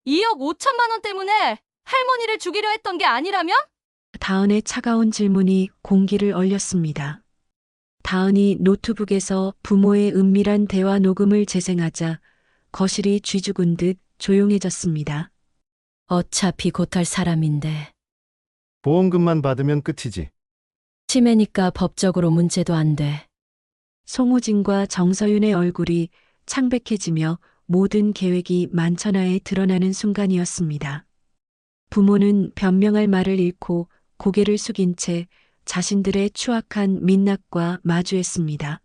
2억 5천만 원 때문에 할머니를 죽이려 했던 게 아니라면? 다은의 차가운 질문이 공기를 얼렸습니다. 다은이 노트북에서 부모의 은밀한 대화 녹음을 재생하자 거실이 쥐죽은 듯 조용해졌습니다. 어차피 곧할 사람인데. 보험금만 받으면 끝이지. 치매니까 법적으로 문제도 안 돼. 송우진과 정서윤의 얼굴이 창백해지며 모든 계획이 만천하에 드러나는 순간이었습니다. 부모는 변명할 말을 잃고 고개를 숙인 채 자신들의 추악한 민낯과 마주했습니다.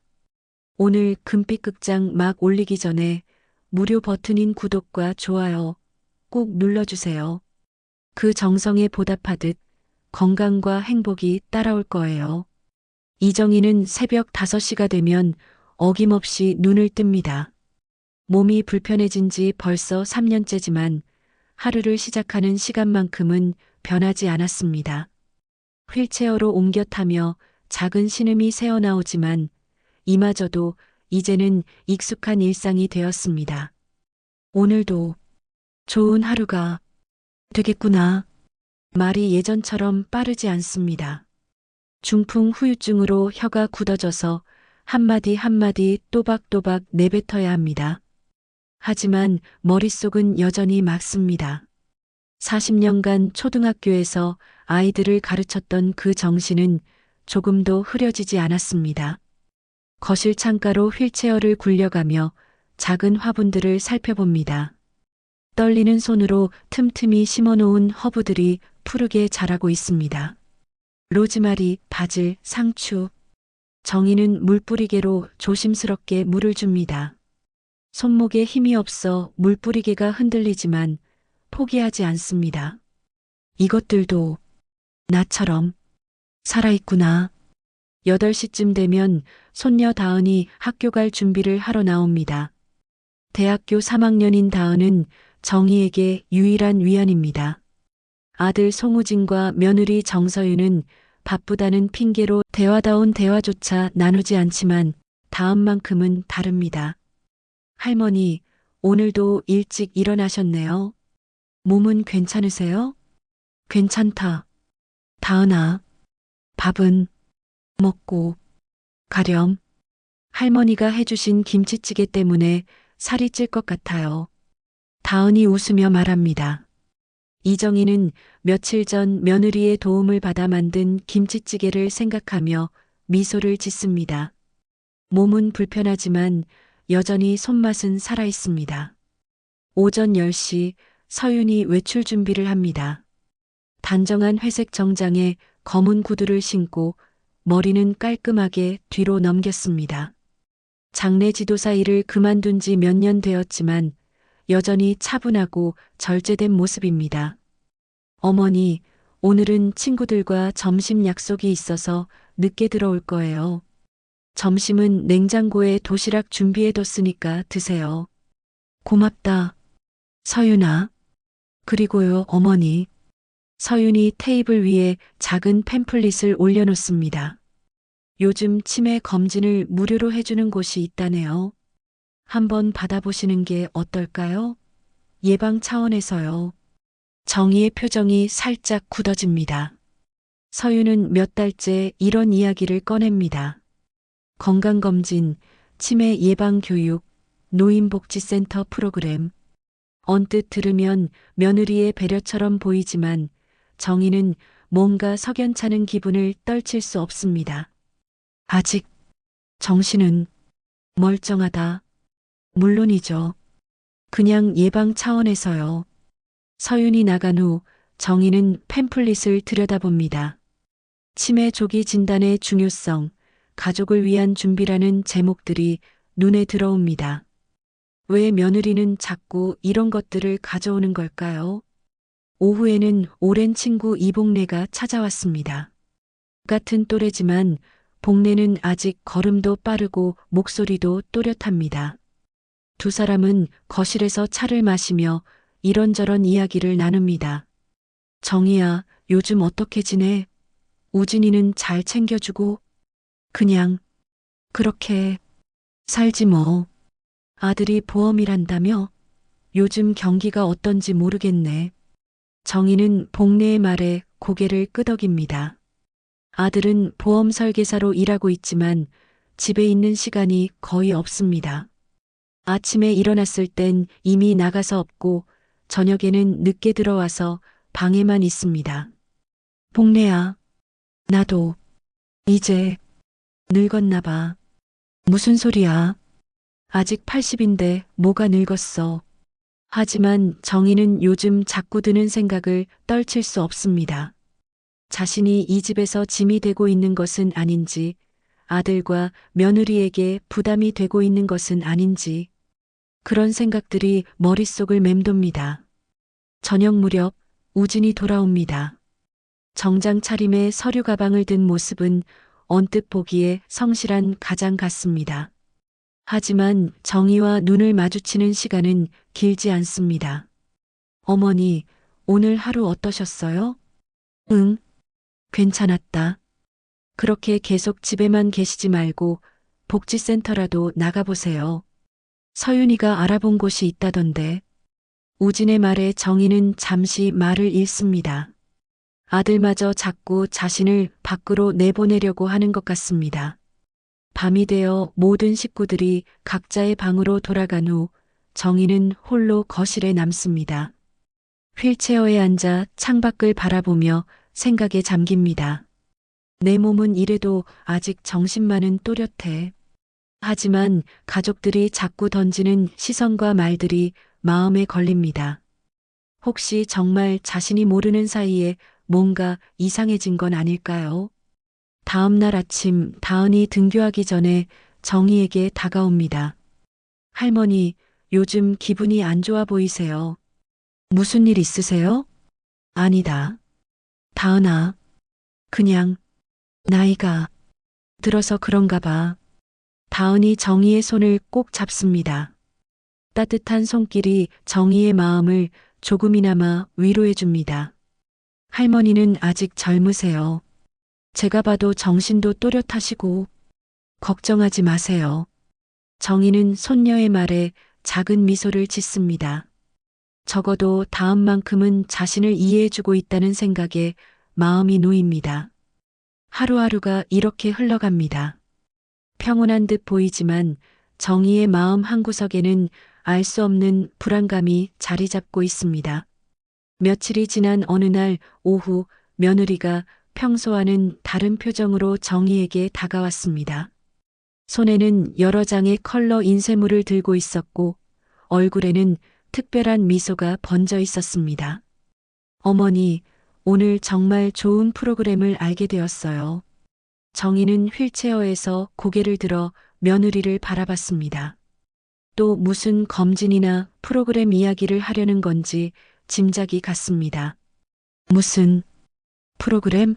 오늘 금빛극장 막 올리기 전에 무료 버튼인 구독과 좋아요 꼭 눌러주세요. 그 정성에 보답하듯 건강과 행복이 따라올 거예요. 이정희는 새벽 5시가 되면 어김없이 눈을 뜹니다. 몸이 불편해진 지 벌써 3년째지만 하루를 시작하는 시간만큼은 변하지 않았습니다. 휠체어로 옮겨 타며 작은 신음이 새어나오지만 이마저도 이제는 익숙한 일상이 되었습니다. 오늘도 좋은 하루가 되겠구나. 말이 예전처럼 빠르지 않습니다. 중풍 후유증으로 혀가 굳어져서 한마디 한마디 또박또박 내뱉어야 합니다. 하지만 머릿속은 여전히 맑습니다. 40년간 초등학교에서 아이들을 가르쳤던 그 정신은 조금도 흐려지지 않았습니다. 거실 창가로 휠체어를 굴려가며 작은 화분들을 살펴봅니다. 떨리는 손으로 틈틈이 심어놓은 허브들이 푸르게 자라고 있습니다. 로즈마리, 바질, 상추. 정희는 물뿌리개로 조심스럽게 물을 줍니다. 손목에 힘이 없어 물뿌리개가 흔들리지만 포기하지 않습니다. 이것들도 나처럼 살아있구나. 8시쯤 되면 손녀 다은이 학교 갈 준비를 하러 나옵니다. 대학교 3학년인 다은은 정희에게 유일한 위안입니다. 아들 송우진과 며느리 정서윤은 바쁘다는 핑계로 대화다운 대화조차 나누지 않지만 다음만큼은 다릅니다. 할머니, 오늘도 일찍 일어나셨네요. 몸은 괜찮으세요? 괜찮다. 다은아, 밥은 먹고 가렴. 할머니가 해주신 김치찌개 때문에 살이 찔 것 같아요. 다은이 웃으며 말합니다. 이정희는 며칠 전 며느리의 도움을 받아 만든 김치찌개를 생각하며 미소를 짓습니다. 몸은 불편하지만 여전히 손맛은 살아있습니다. 오전 10시 서윤이 외출 준비를 합니다. 단정한 회색 정장에 검은 구두를 신고 머리는 깔끔하게 뒤로 넘겼습니다. 장례 지도사 일을 그만둔 지 몇 년 되었지만 여전히 차분하고 절제된 모습입니다. 어머니, 오늘은 친구들과 점심 약속이 있어서 늦게 들어올 거예요. 점심은 냉장고에 도시락 준비해뒀으니까 드세요. 고맙다. 서윤아. 그리고요, 어머니. 서윤이 테이블 위에 작은 팸플릿을 올려놓습니다. 요즘 치매 검진을 무료로 해주는 곳이 있다네요. 한번 받아보시는 게 어떨까요? 예방 차원에서요. 정희의 표정이 살짝 굳어집니다. 서윤은 몇 달째 이런 이야기를 꺼냅니다. 건강검진, 치매 예방교육, 노인복지센터 프로그램. 언뜻 들으면 며느리의 배려처럼 보이지만 정희는 뭔가 석연찮은 기분을 떨칠 수 없습니다. 아직 정신은 멀쩡하다. 물론이죠. 그냥 예방 차원에서요. 서윤이 나간 후 정희는 팸플릿을 들여다봅니다. 치매 조기 진단의 중요성, 가족을 위한 준비라는 제목들이 눈에 들어옵니다. 왜 며느리는 자꾸 이런 것들을 가져오는 걸까요? 오후에는 오랜 친구 이복래가 찾아왔습니다. 같은 또래지만 복래는 아직 걸음도 빠르고 목소리도 또렷합니다. 두 사람은 거실에서 차를 마시며 이런저런 이야기를 나눕니다. 정희야, 요즘 어떻게 지내? 우진이는 잘 챙겨주고? 그냥 그렇게 살지 뭐. 아들이 보험이란다며? 요즘 경기가 어떤지 모르겠네. 정희는 복례의 말에 고개를 끄덕입니다. 아들은 보험 설계사로 일하고 있지만 집에 있는 시간이 거의 없습니다. 아침에 일어났을 땐 이미 나가서 없고 저녁에는 늦게 들어와서 방에만 있습니다. 복례야, 나도 이제 늙었나 봐. 무슨 소리야? 아직 80인데 뭐가 늙었어. 하지만 정희는 요즘 자꾸 드는 생각을 떨칠 수 없습니다. 자신이 이 집에서 짐이 되고 있는 것은 아닌지, 아들과 며느리에게 부담이 되고 있는 것은 아닌지, 그런 생각들이 머릿속을 맴돕니다. 저녁 무렵 우진이 돌아옵니다. 정장 차림에 서류 가방을 든 모습은 언뜻 보기에 성실한 가장 같습니다. 하지만 정희와 눈을 마주치는 시간은 길지 않습니다. 어머니, 오늘 하루 어떠셨어요? 응, 괜찮았다. 그렇게 계속 집에만 계시지 말고 복지센터라도 나가보세요. 서윤이가 알아본 곳이 있다던데. 우진의 말에 정희는 잠시 말을 잃습니다. 아들마저 자꾸 자신을 밖으로 내보내려고 하는 것 같습니다. 밤이 되어 모든 식구들이 각자의 방으로 돌아간 후 정희는 홀로 거실에 남습니다. 휠체어에 앉아 창밖을 바라보며 생각에 잠깁니다. 내 몸은 이래도 아직 정신만은 또렷해. 하지만 가족들이 자꾸 던지는 시선과 말들이 마음에 걸립니다. 혹시 정말 자신이 모르는 사이에 뭔가 이상해진 건 아닐까요? 다음 날 아침 다은이 등교하기 전에 정희에게 다가옵니다. 할머니, 요즘 기분이 안 좋아 보이세요. 무슨 일 있으세요? 아니다. 다은아, 그냥 나이가 들어서 그런가 봐. 다은이 정희의 손을 꼭 잡습니다. 따뜻한 손길이 정희의 마음을 조금이나마 위로해 줍니다. 할머니는 아직 젊으세요. 제가 봐도 정신도 또렷하시고 걱정하지 마세요. 정희는 손녀의 말에 작은 미소를 짓습니다. 적어도 다음만큼은 자신을 이해해주고 있다는 생각에 마음이 놓입니다. 하루하루가 이렇게 흘러갑니다. 평온한 듯 보이지만 정희의 마음 한구석에는 알 수 없는 불안감이 자리 잡고 있습니다. 며칠이 지난 어느 날 오후 며느리가 평소와는 다른 표정으로 정희에게 다가왔습니다. 손에는 여러 장의 컬러 인쇄물을 들고 있었고 얼굴에는 특별한 미소가 번져 있었습니다. 어머니, 오늘 정말 좋은 프로그램을 알게 되었어요. 정희는 휠체어에서 고개를 들어 며느리를 바라봤습니다. 또 무슨 검진이나 프로그램 이야기를 하려는 건지 짐작이 갔습니다. 무슨 프로그램?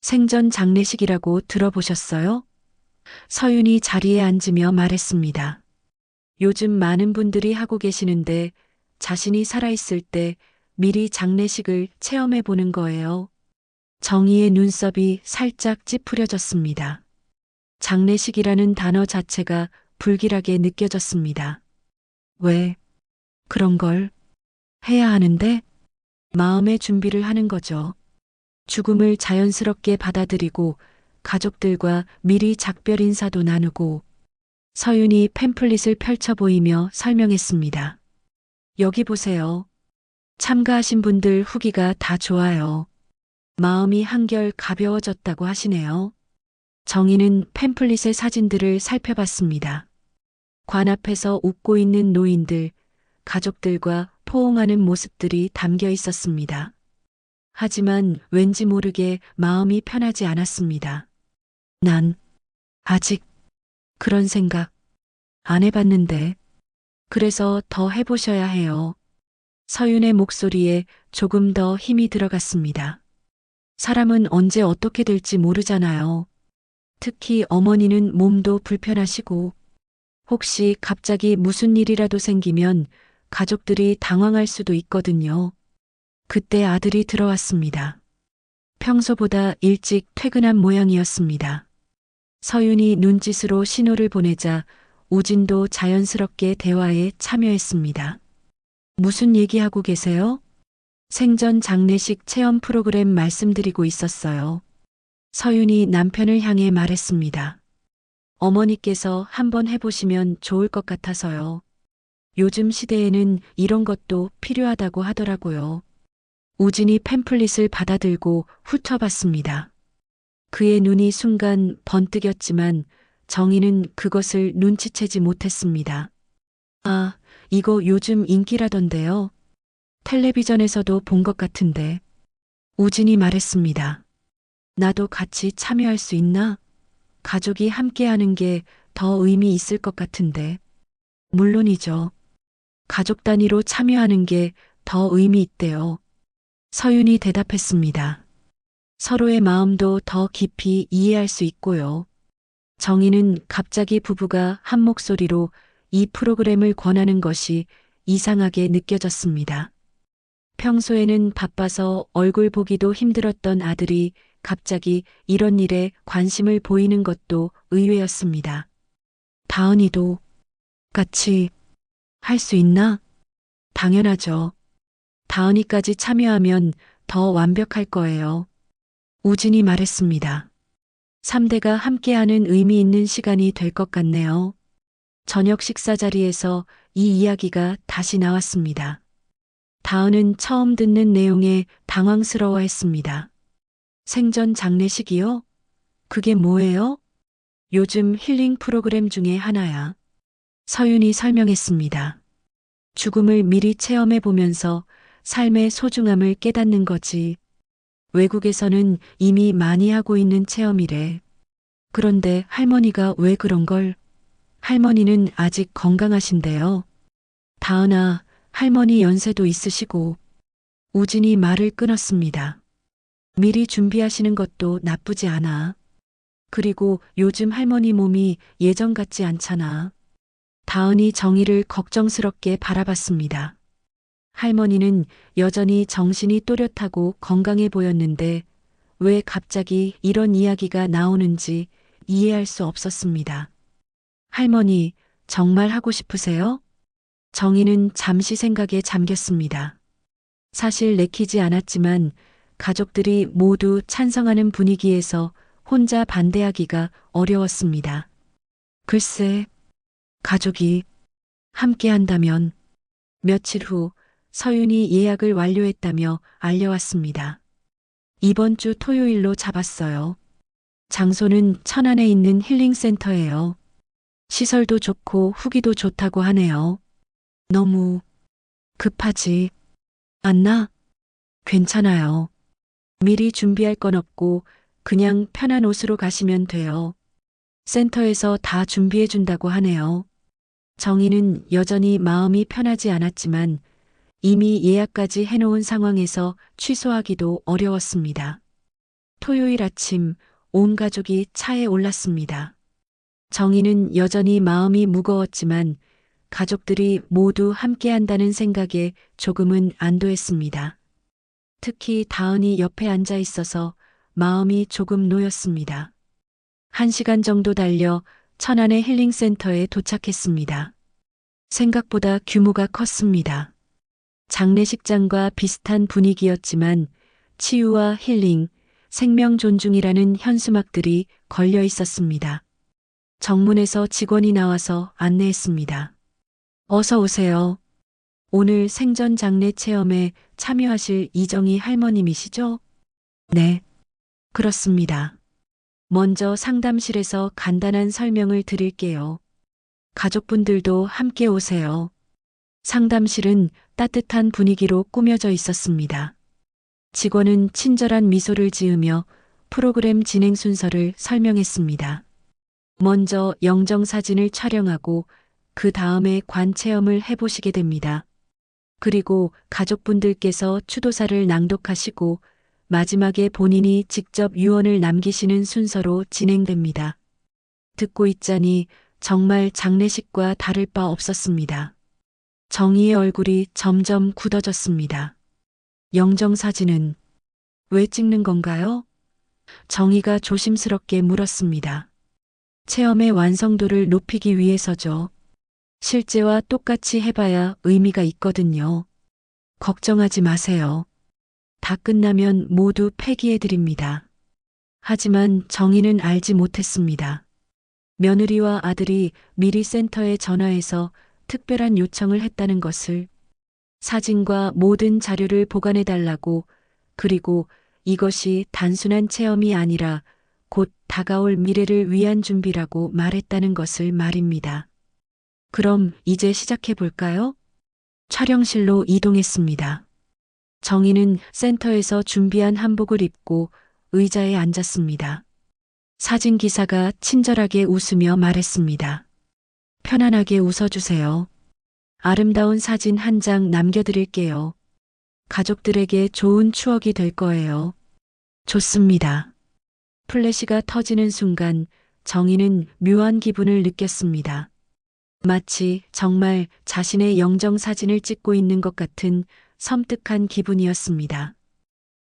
생전 장례식이라고 들어보셨어요? 서윤이 자리에 앉으며 말했습니다. 요즘 많은 분들이 하고 계시는데 자신이 살아있을 때 미리 장례식을 체험해 보는 거예요. 정희의 눈썹이 살짝 찌푸려졌습니다. 장례식이라는 단어 자체가 불길하게 느껴졌습니다. 왜 그런 걸 해야 하는데? 마음의 준비를 하는 거죠. 죽음을 자연스럽게 받아들이고 가족들과 미리 작별 인사도 나누고. 서윤이 팸플릿을 펼쳐 보이며 설명했습니다. 여기 보세요. 참가하신 분들 후기가 다 좋아요. 마음이 한결 가벼워졌다고 하시네요. 정희는 팸플릿의 사진들을 살펴봤습니다. 관 앞에서 웃고 있는 노인들, 가족들과 포옹하는 모습들이 담겨 있었습니다. 하지만 왠지 모르게 마음이 편하지 않았습니다. 난 아직 그런 생각 안 해봤는데. 그래서 더 해보셔야 해요. 서윤의 목소리에 조금 더 힘이 들어갔습니다. 사람은 언제 어떻게 될지 모르잖아요. 특히 어머니는 몸도 불편하시고 혹시 갑자기 무슨 일이라도 생기면 가족들이 당황할 수도 있거든요. 그때 아들이 들어왔습니다. 평소보다 일찍 퇴근한 모양이었습니다. 서윤이 눈짓으로 신호를 보내자 우진도 자연스럽게 대화에 참여했습니다. 무슨 얘기하고 계세요? 생전 장례식 체험 프로그램 말씀드리고 있었어요. 서윤이 남편을 향해 말했습니다. 어머니께서 한번 해보시면 좋을 것 같아서요. 요즘 시대에는 이런 것도 필요하다고 하더라고요. 우진이 팸플릿을 받아들고 훑어봤습니다. 그의 눈이 순간 번뜩였지만 정희는 그것을 눈치채지 못했습니다. 아, 이거 요즘 인기라던데요. 텔레비전에서도 본 것 같은데. 우진이 말했습니다. 나도 같이 참여할 수 있나? 가족이 함께하는 게 더 의미 있을 것 같은데. 물론이죠. 가족 단위로 참여하는 게 더 의미 있대요. 서윤이 대답했습니다. 서로의 마음도 더 깊이 이해할 수 있고요. 정희는 갑자기 부부가 한 목소리로 이 프로그램을 권하는 것이 이상하게 느껴졌습니다. 평소에는 바빠서 얼굴 보기도 힘들었던 아들이 갑자기 이런 일에 관심을 보이는 것도 의외였습니다. 다은이도 같이 할 수 있나? 당연하죠. 다은이까지 참여하면 더 완벽할 거예요. 우진이 말했습니다. 3대가 함께하는 의미 있는 시간이 될 것 같네요. 저녁 식사 자리에서 이 이야기가 다시 나왔습니다. 다은은 처음 듣는 내용에 당황스러워했습니다. 생전 장례식이요? 그게 뭐예요? 요즘 힐링 프로그램 중에 하나야. 서윤이 설명했습니다. 죽음을 미리 체험해 보면서 삶의 소중함을 깨닫는 거지. 외국에서는 이미 많이 하고 있는 체험이래. 그런데 할머니가 왜 그런 걸? 할머니는 아직 건강하신데요. 다은아, 할머니 연세도 있으시고. 우진이 말을 끊었습니다. 미리 준비하시는 것도 나쁘지 않아. 그리고 요즘 할머니 몸이 예전 같지 않잖아. 다은이 정희를 걱정스럽게 바라봤습니다. 할머니는 여전히 정신이 또렷하고 건강해 보였는데 왜 갑자기 이런 이야기가 나오는지 이해할 수 없었습니다. 할머니, 정말 하고 싶으세요? 정희는 잠시 생각에 잠겼습니다. 사실 내키지 않았지만 가족들이 모두 찬성하는 분위기에서 혼자 반대하기가 어려웠습니다. 글쎄, 가족이 함께 한다면. 며칠 후 서윤이 예약을 완료했다며 알려왔습니다. 이번 주 토요일로 잡았어요. 장소는 천안에 있는 힐링센터예요. 시설도 좋고 후기도 좋다고 하네요. 너무 급하지 않나? 괜찮아요. 미리 준비할 건 없고 그냥 편한 옷으로 가시면 돼요. 센터에서 다 준비해 준다고 하네요. 정희는 여전히 마음이 편하지 않았지만 이미 예약까지 해놓은 상황에서 취소하기도 어려웠습니다. 토요일 아침 온 가족이 차에 올랐습니다. 정희는 여전히 마음이 무거웠지만 가족들이 모두 함께한다는 생각에 조금은 안도했습니다. 특히 다은이 옆에 앉아 있어서 마음이 조금 놓였습니다. 1시간 정도 달려 천안의 힐링센터에 도착했습니다. 생각보다 규모가 컸습니다. 장례식장과 비슷한 분위기였지만 치유와 힐링, 생명 존중이라는 현수막들이 걸려 있었습니다. 정문에서 직원이 나와서 안내했습니다. 어서 오세요. 오늘 생전 장례 체험에 참여하실 이정희 할머님이시죠? 네, 그렇습니다. 먼저 상담실에서 간단한 설명을 드릴게요. 가족분들도 함께 오세요. 상담실은 따뜻한 분위기로 꾸며져 있었습니다. 직원은 친절한 미소를 지으며 프로그램 진행 순서를 설명했습니다. 먼저 영정사진을 촬영하고 그 다음에 관체험을 해보시게 됩니다. 그리고 가족분들께서 추도사를 낭독하시고 마지막에 본인이 직접 유언을 남기시는 순서로 진행됩니다. 듣고 있자니 정말 장례식과 다를 바 없었습니다. 정희의 얼굴이 점점 굳어졌습니다. 영정사진은 왜 찍는 건가요? 정희가 조심스럽게 물었습니다. 체험의 완성도를 높이기 위해서죠. 실제와 똑같이 해봐야 의미가 있거든요. 걱정하지 마세요. 다 끝나면 모두 폐기해드립니다. 하지만 정희는 알지 못했습니다. 며느리와 아들이 미리 센터에 전화해서 특별한 요청을 했다는 것을, 사진과 모든 자료를 보관해달라고, 그리고 이것이 단순한 체험이 아니라 곧 다가올 미래를 위한 준비라고 말했다는 것을 말입니다. 그럼 이제 시작해 볼까요? 촬영실로 이동했습니다. 정희는 센터에서 준비한 한복을 입고 의자에 앉았습니다. 사진 기사가 친절하게 웃으며 말했습니다. 편안하게 웃어주세요. 아름다운 사진 한 장 남겨드릴게요. 가족들에게 좋은 추억이 될 거예요. 좋습니다. 플래시가 터지는 순간 정희는 묘한 기분을 느꼈습니다. 마치 정말 자신의 영정 사진을 찍고 있는 것 같은 섬뜩한 기분이었습니다.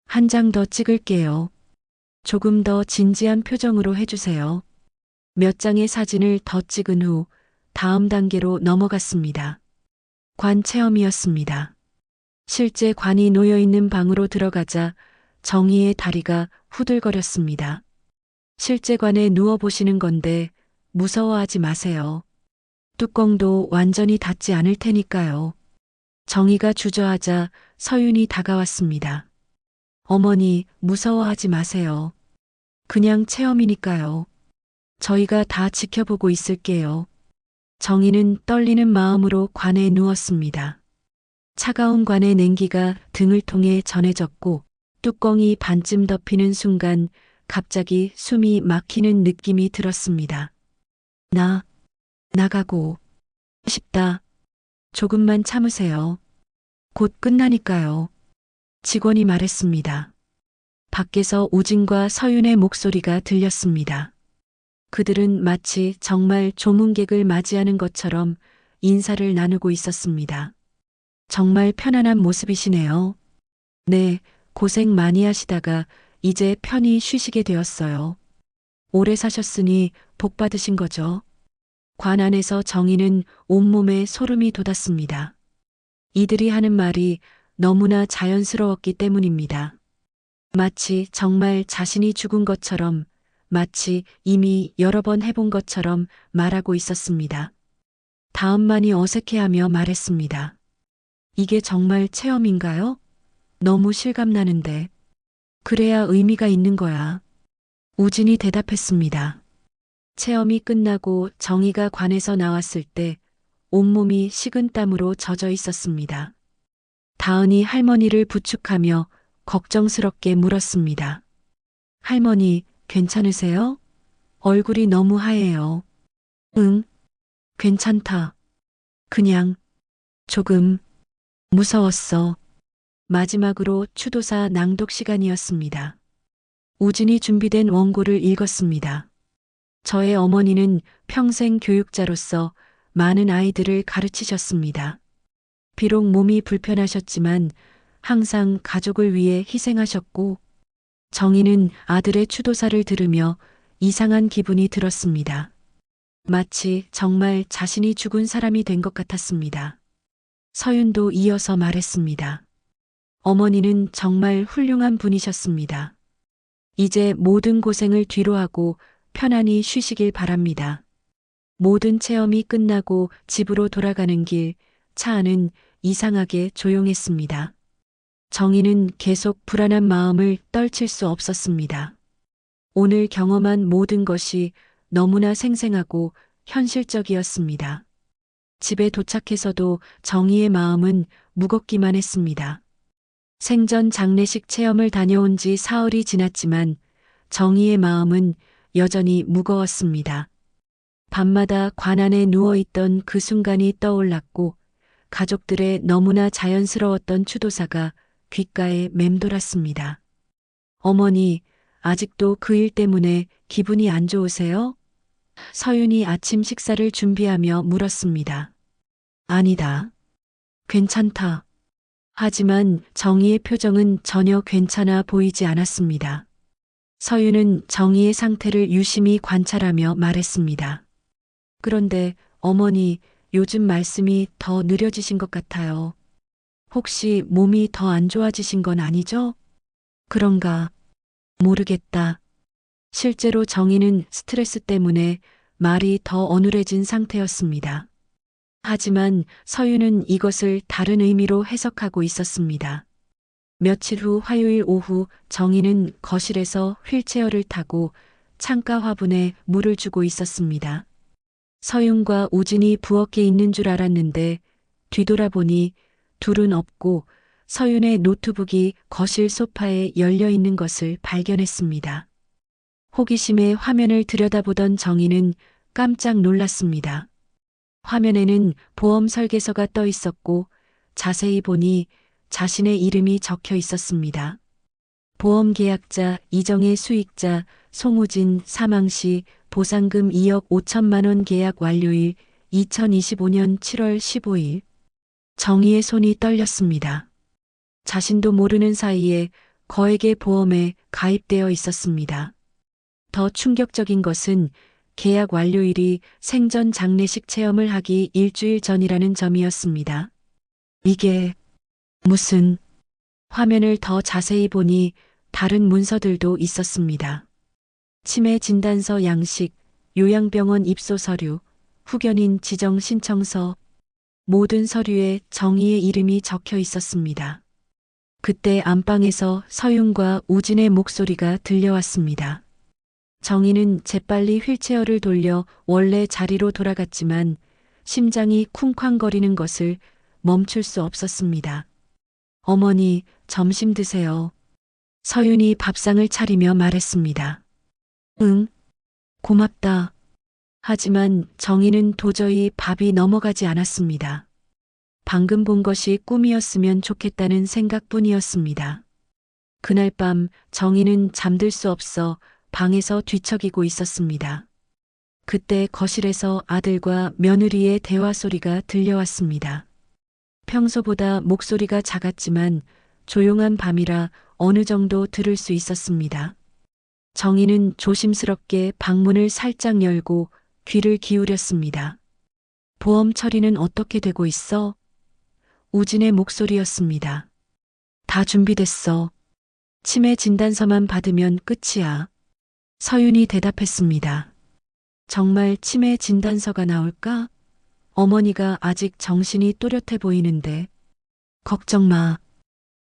한 장 더 찍을게요. 조금 더 진지한 표정으로 해주세요. 몇 장의 사진을 더 찍은 후 다음 단계로 넘어갔습니다. 관 체험이었습니다. 실제 관이 놓여 있는 방으로 들어가자 정희의 다리가 후들거렸습니다. 실제 관에 누워 보시는 건데 무서워하지 마세요. 뚜껑도 완전히 닫지 않을 테니까요. 정희가 주저하자 서윤이 다가왔습니다. 어머니, 무서워하지 마세요. 그냥 체험이니까요. 저희가 다 지켜보고 있을게요. 정희는 떨리는 마음으로 관에 누웠습니다. 차가운 관의 냉기가 등을 통해 전해졌고 뚜껑이 반쯤 덮이는 순간 갑자기 숨이 막히는 느낌이 들었습니다. 나가고 싶다. 조금만 참으세요. 곧 끝나니까요. 직원이 말했습니다. 밖에서 우진과 서윤의 목소리가 들렸습니다. 그들은 마치 정말 조문객을 맞이하는 것처럼 인사를 나누고 있었습니다. 정말 편안한 모습이시네요. 네, 고생 많이 하시다가 이제 편히 쉬시게 되었어요. 오래 사셨으니 복 받으신 거죠. 관 안에서 정희는 온몸에 소름이 돋았습니다. 이들이 하는 말이 너무나 자연스러웠기 때문입니다. 마치 정말 자신이 죽은 것처럼, 마치 이미 여러 번 해본 것처럼 말하고 있었습니다. 다음만이 어색해하며 말했습니다. 이게 정말 체험인가요? 너무 실감나는데. 그래야 의미가 있는 거야. 우진이 대답했습니다. 체험이 끝나고 정희가 관에서 나왔을 때 온몸이 식은땀으로 젖어 있었습니다. 다은이 할머니를 부축하며 걱정스럽게 물었습니다. 할머니, 괜찮으세요? 얼굴이 너무 하얘요. 응, 괜찮다. 그냥 조금 무서웠어. 마지막으로 추도사 낭독 시간이었습니다. 우진이 준비된 원고를 읽었습니다. 저의 어머니는 평생 교육자로서 많은 아이들을 가르치셨습니다. 비록 몸이 불편하셨지만 항상 가족을 위해 희생하셨고, 정희는 아들의 추도사를 들으며 이상한 기분이 들었습니다. 마치 정말 자신이 죽은 사람이 된 것 같았습니다. 서윤도 이어서 말했습니다. 어머니는 정말 훌륭한 분이셨습니다. 이제 모든 고생을 뒤로하고 편안히 쉬시길 바랍니다. 모든 체험이 끝나고 집으로 돌아가는 길, 차 안은 이상하게 조용했습니다. 정희는 계속 불안한 마음을 떨칠 수 없었습니다. 오늘 경험한 모든 것이 너무나 생생하고 현실적이었습니다. 집에 도착해서도 정희의 마음은 무겁기만 했습니다. 생전 장례식 체험을 다녀온 지 사흘이 지났지만 정희의 마음은 여전히 무거웠습니다. 밤마다 관 안에 누워있던 그 순간이 떠올랐고 가족들의 너무나 자연스러웠던 추도사가 귓가에 맴돌았습니다. 어머니, 아직도 그 일 때문에 기분이 안 좋으세요? 서윤이 아침 식사를 준비하며 물었습니다. 아니다. 괜찮다. 하지만 정희의 표정은 전혀 괜찮아 보이지 않았습니다. 서윤은 정희의 상태를 유심히 관찰하며 말했습니다. 그런데 어머니, 요즘 말씀이 더 느려지신 것 같아요. 혹시 몸이 더 안 좋아지신 건 아니죠? 그런가? 모르겠다. 실제로 정희는 스트레스 때문에 말이 더 어눌해진 상태였습니다. 하지만 서윤은 이것을 다른 의미로 해석하고 있었습니다. 며칠 후 화요일 오후 정희는 거실에서 휠체어를 타고 창가 화분에 물을 주고 있었습니다. 서윤과 우진이 부엌에 있는 줄 알았는데 뒤돌아보니 둘은 없고 서윤의 노트북이 거실 소파에 열려 있는 것을 발견했습니다. 호기심에 화면을 들여다보던 정희는 깜짝 놀랐습니다. 화면에는 보험 설계서가 떠 있었고 자세히 보니 자신의 이름이 적혀 있었습니다. 보험 계약자 이정의 수익자 송우진 사망 시 보상금 2억 5천만 원 계약 완료일 2025년 7월 15일. 정희의 손이 떨렸습니다. 자신도 모르는 사이에 거액의 보험에 가입되어 있었습니다. 더 충격적인 것은 계약 완료일이 생전 장례식 체험을 하기 일주일 전이라는 점이었습니다. 이게 무슨... 화면을 더 자세히 보니 다른 문서들도 있었습니다. 치매 진단서 양식, 요양병원 입소 서류, 후견인 지정 신청서, 모든 서류에 정희의 이름이 적혀 있었습니다. 그때 안방에서 서윤과 우진의 목소리가 들려왔습니다. 정희는 재빨리 휠체어를 돌려 원래 자리로 돌아갔지만 심장이 쿵쾅거리는 것을 멈출 수 없었습니다. 어머니, 점심 드세요. 서윤이 밥상을 차리며 말했습니다. 응, 고맙다. 하지만 정희는 도저히 밥이 넘어가지 않았습니다. 방금 본 것이 꿈이었으면 좋겠다는 생각뿐이었습니다. 그날 밤 정희는 잠들 수 없어 방에서 뒤척이고 있었습니다. 그때 거실에서 아들과 며느리의 대화 소리가 들려왔습니다. 평소보다 목소리가 작았지만 조용한 밤이라 어느 정도 들을 수 있었습니다. 정희는 조심스럽게 방문을 살짝 열고 귀를 기울였습니다. 보험 처리는 어떻게 되고 있어? 우진의 목소리였습니다. 다 준비됐어. 치매 진단서만 받으면 끝이야. 서윤이 대답했습니다. 정말 치매 진단서가 나올까? 어머니가 아직 정신이 또렷해 보이는데. 걱정 마.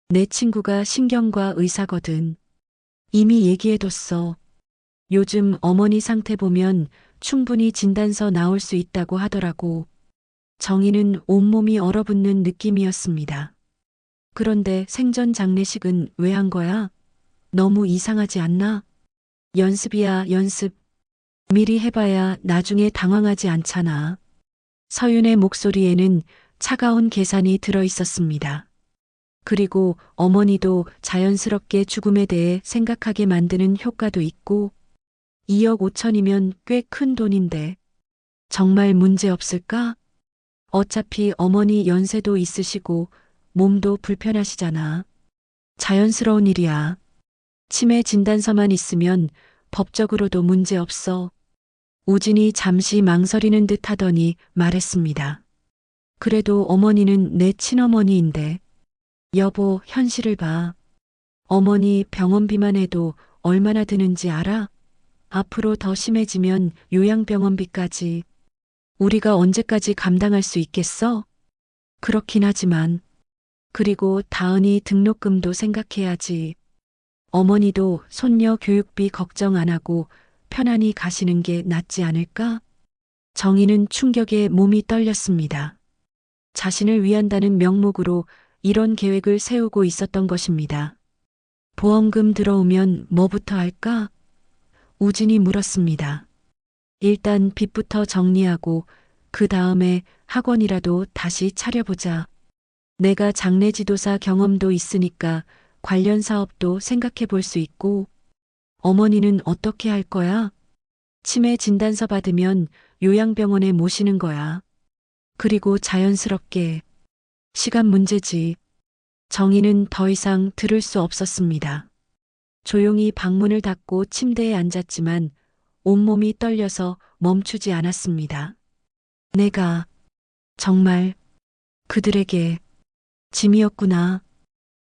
내 친구가 신경과 의사거든. 이미 얘기해뒀어. 요즘 어머니 상태 보면 충분히 진단서 나올 수 있다고 하더라고. 정희는 온몸이 얼어붙는 느낌이었습니다. 그런데 생전 장례식은 왜 한 거야? 너무 이상하지 않나? 연습이야, 연습. 미리 해봐야 나중에 당황하지 않잖아. 서윤의 목소리에는 차가운 계산이 들어 있었습니다. 그리고 어머니도 자연스럽게 죽음에 대해 생각하게 만드는 효과도 있고 2억 5천이면 꽤 큰 돈인데 정말 문제 없을까? 어차피 어머니 연세도 있으시고 몸도 불편하시잖아. 자연스러운 일이야. 치매 진단서만 있으면 법적으로도 문제 없어. 우진이 잠시 망설이는 듯 하더니 말했습니다. 그래도 어머니는 내 친어머니인데. 여보, 현실을 봐. 어머니 병원비만 해도 얼마나 드는지 알아? 앞으로 더 심해지면 요양병원비까지. 우리가 언제까지 감당할 수 있겠어? 그렇긴 하지만. 그리고 다은이 등록금도 생각해야지. 어머니도 손녀 교육비 걱정 안 하고 편안히 가시는 게 낫지 않을까? 정희는 충격에 몸이 떨렸습니다. 자신을 위한다는 명목으로 이런 계획을 세우고 있었던 것입니다. 보험금 들어오면 뭐부터 할까? 우진이 물었습니다. 일단 빚부터 정리하고 그 다음에 학원이라도 다시 차려보자. 내가 장례 지도사 경험도 있으니까 관련 사업도 생각해 볼 수 있고. 어머니는 어떻게 할 거야? 치매 진단서 받으면 요양병원에 모시는 거야. 그리고 자연스럽게. 시간 문제지. 정희는 더 이상 들을 수 없었습니다. 조용히 방문을 닫고 침대에 앉았지만 온몸이 떨려서 멈추지 않았습니다. 내가 정말 그들에게 짐이었구나.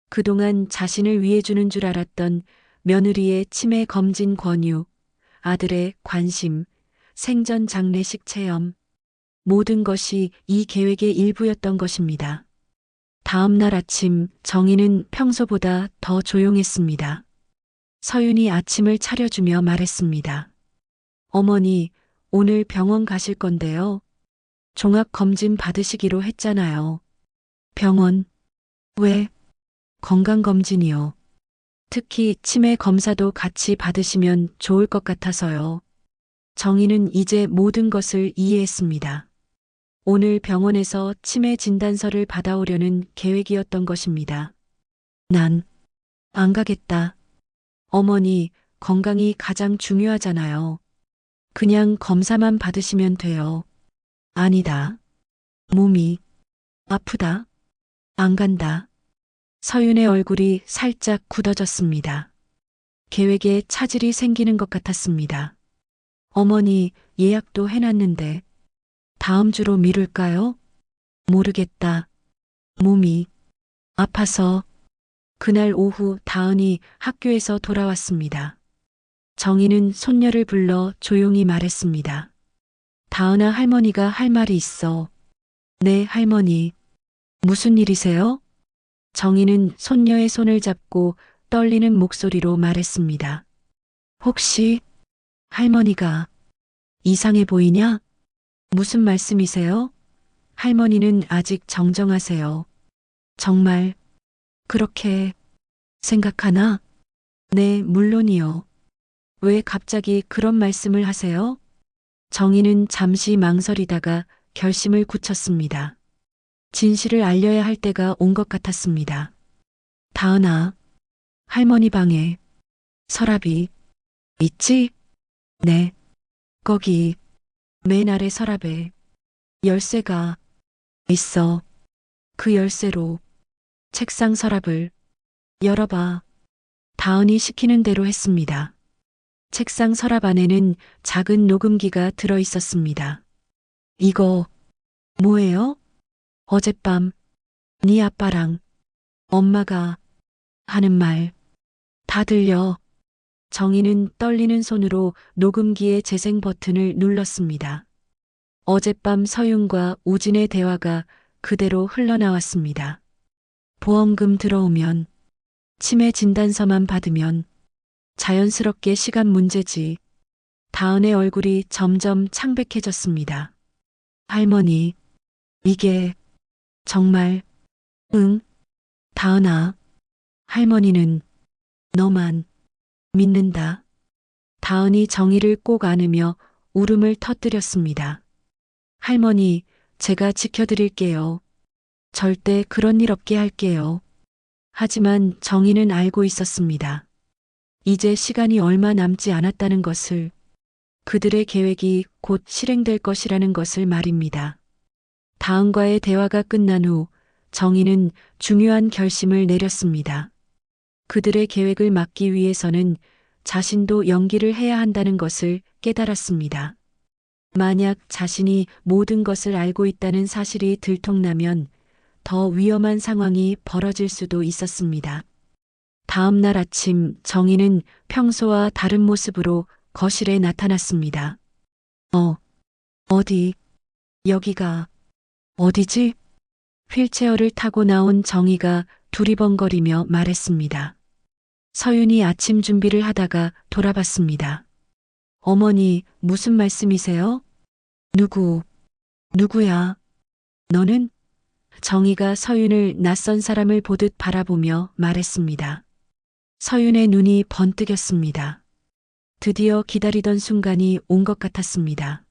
그동안 자신을 위해주는 줄 알았던 며느리의 치매 검진 권유, 아들의 관심, 생전 장례식 체험, 모든 것이 이 계획의 일부였던 것입니다. 다음 날 아침 정희는 평소보다 더 조용했습니다. 서윤이 아침을 차려주며 말했습니다. 어머니, 오늘 병원 가실 건데요. 종합검진 받으시기로 했잖아요. 병원? 왜? 건강검진이요. 특히 치매 검사도 같이 받으시면 좋을 것 같아서요. 정희는 이제 모든 것을 이해했습니다. 오늘 병원에서 치매 진단서를 받아오려는 계획이었던 것입니다. 난 안 가겠다. 어머니, 건강이 가장 중요하잖아요. 그냥 검사만 받으시면 돼요. 아니다. 몸이 아프다. 안 간다. 서윤의 얼굴이 살짝 굳어졌습니다. 계획에 차질이 생기는 것 같았습니다. 어머니, 예약도 해놨는데 다음 주로 미룰까요? 모르겠다. 몸이 아파서. 그날 오후 다은이 학교에서 돌아왔습니다. 정희는 손녀를 불러 조용히 말했습니다. 다은아, 할머니가 할 말이 있어. 네, 할머니. 무슨 일이세요? 정희는 손녀의 손을 잡고 떨리는 목소리로 말했습니다. 혹시 할머니가 이상해 보이냐? 무슨 말씀이세요? 할머니는 아직 정정하세요. 정말 그렇게 생각하나? 네, 물론이요. 왜 갑자기 그런 말씀을 하세요? 정희는 잠시 망설이다가 결심을 굳혔습니다. 진실을 알려야 할 때가 온 것 같았습니다. 다은아, 할머니 방에 서랍이 있지? 네. 거기 맨 아래 서랍에 열쇠가 있어. 그 열쇠로 책상 서랍을 열어봐. 다은이 시키는 대로 했습니다. 책상 서랍 안에는 작은 녹음기가 들어 있었습니다. 이거 뭐예요? 어젯밤 네 아빠랑 엄마가 하는 말 다 들려. 정희는 떨리는 손으로 녹음기의 재생 버튼을 눌렀습니다. 어젯밤 서윤과 우진의 대화가 그대로 흘러나왔습니다. 보험금 들어오면, 치매 진단서만 받으면 자연스럽게 시간 문제지. 다은의 얼굴이 점점 창백해졌습니다. 할머니, 이게 정말, 응? 다은아, 할머니는 너만 믿는다. 다은이 정희를 꼭 안으며 울음을 터뜨렸습니다. 할머니, 제가 지켜드릴게요. 절대 그런 일 없게 할게요. 하지만 정희는 알고 있었습니다. 이제 시간이 얼마 남지 않았다는 것을, 그들의 계획이 곧 실행될 것이라는 것을 말입니다. 다은과의 대화가 끝난 후 정희는 중요한 결심을 내렸습니다. 그들의 계획을 막기 위해서는 자신도 연기를 해야 한다는 것을 깨달았습니다. 만약 자신이 모든 것을 알고 있다는 사실이 들통나면 더 위험한 상황이 벌어질 수도 있었습니다. 다음 날 아침 정희는 평소와 다른 모습으로 거실에 나타났습니다. 어디? 여기가 어디지? 휠체어를 타고 나온 정희가 두리번거리며 말했습니다. 서윤이 아침 준비를 하다가 돌아봤습니다. 어머니, 무슨 말씀이세요? 누구야? 너는? 정희가 서윤을 낯선 사람을 보듯 바라보며 말했습니다. 서윤의 눈이 번뜩였습니다. 드디어 기다리던 순간이 온 것 같았습니다.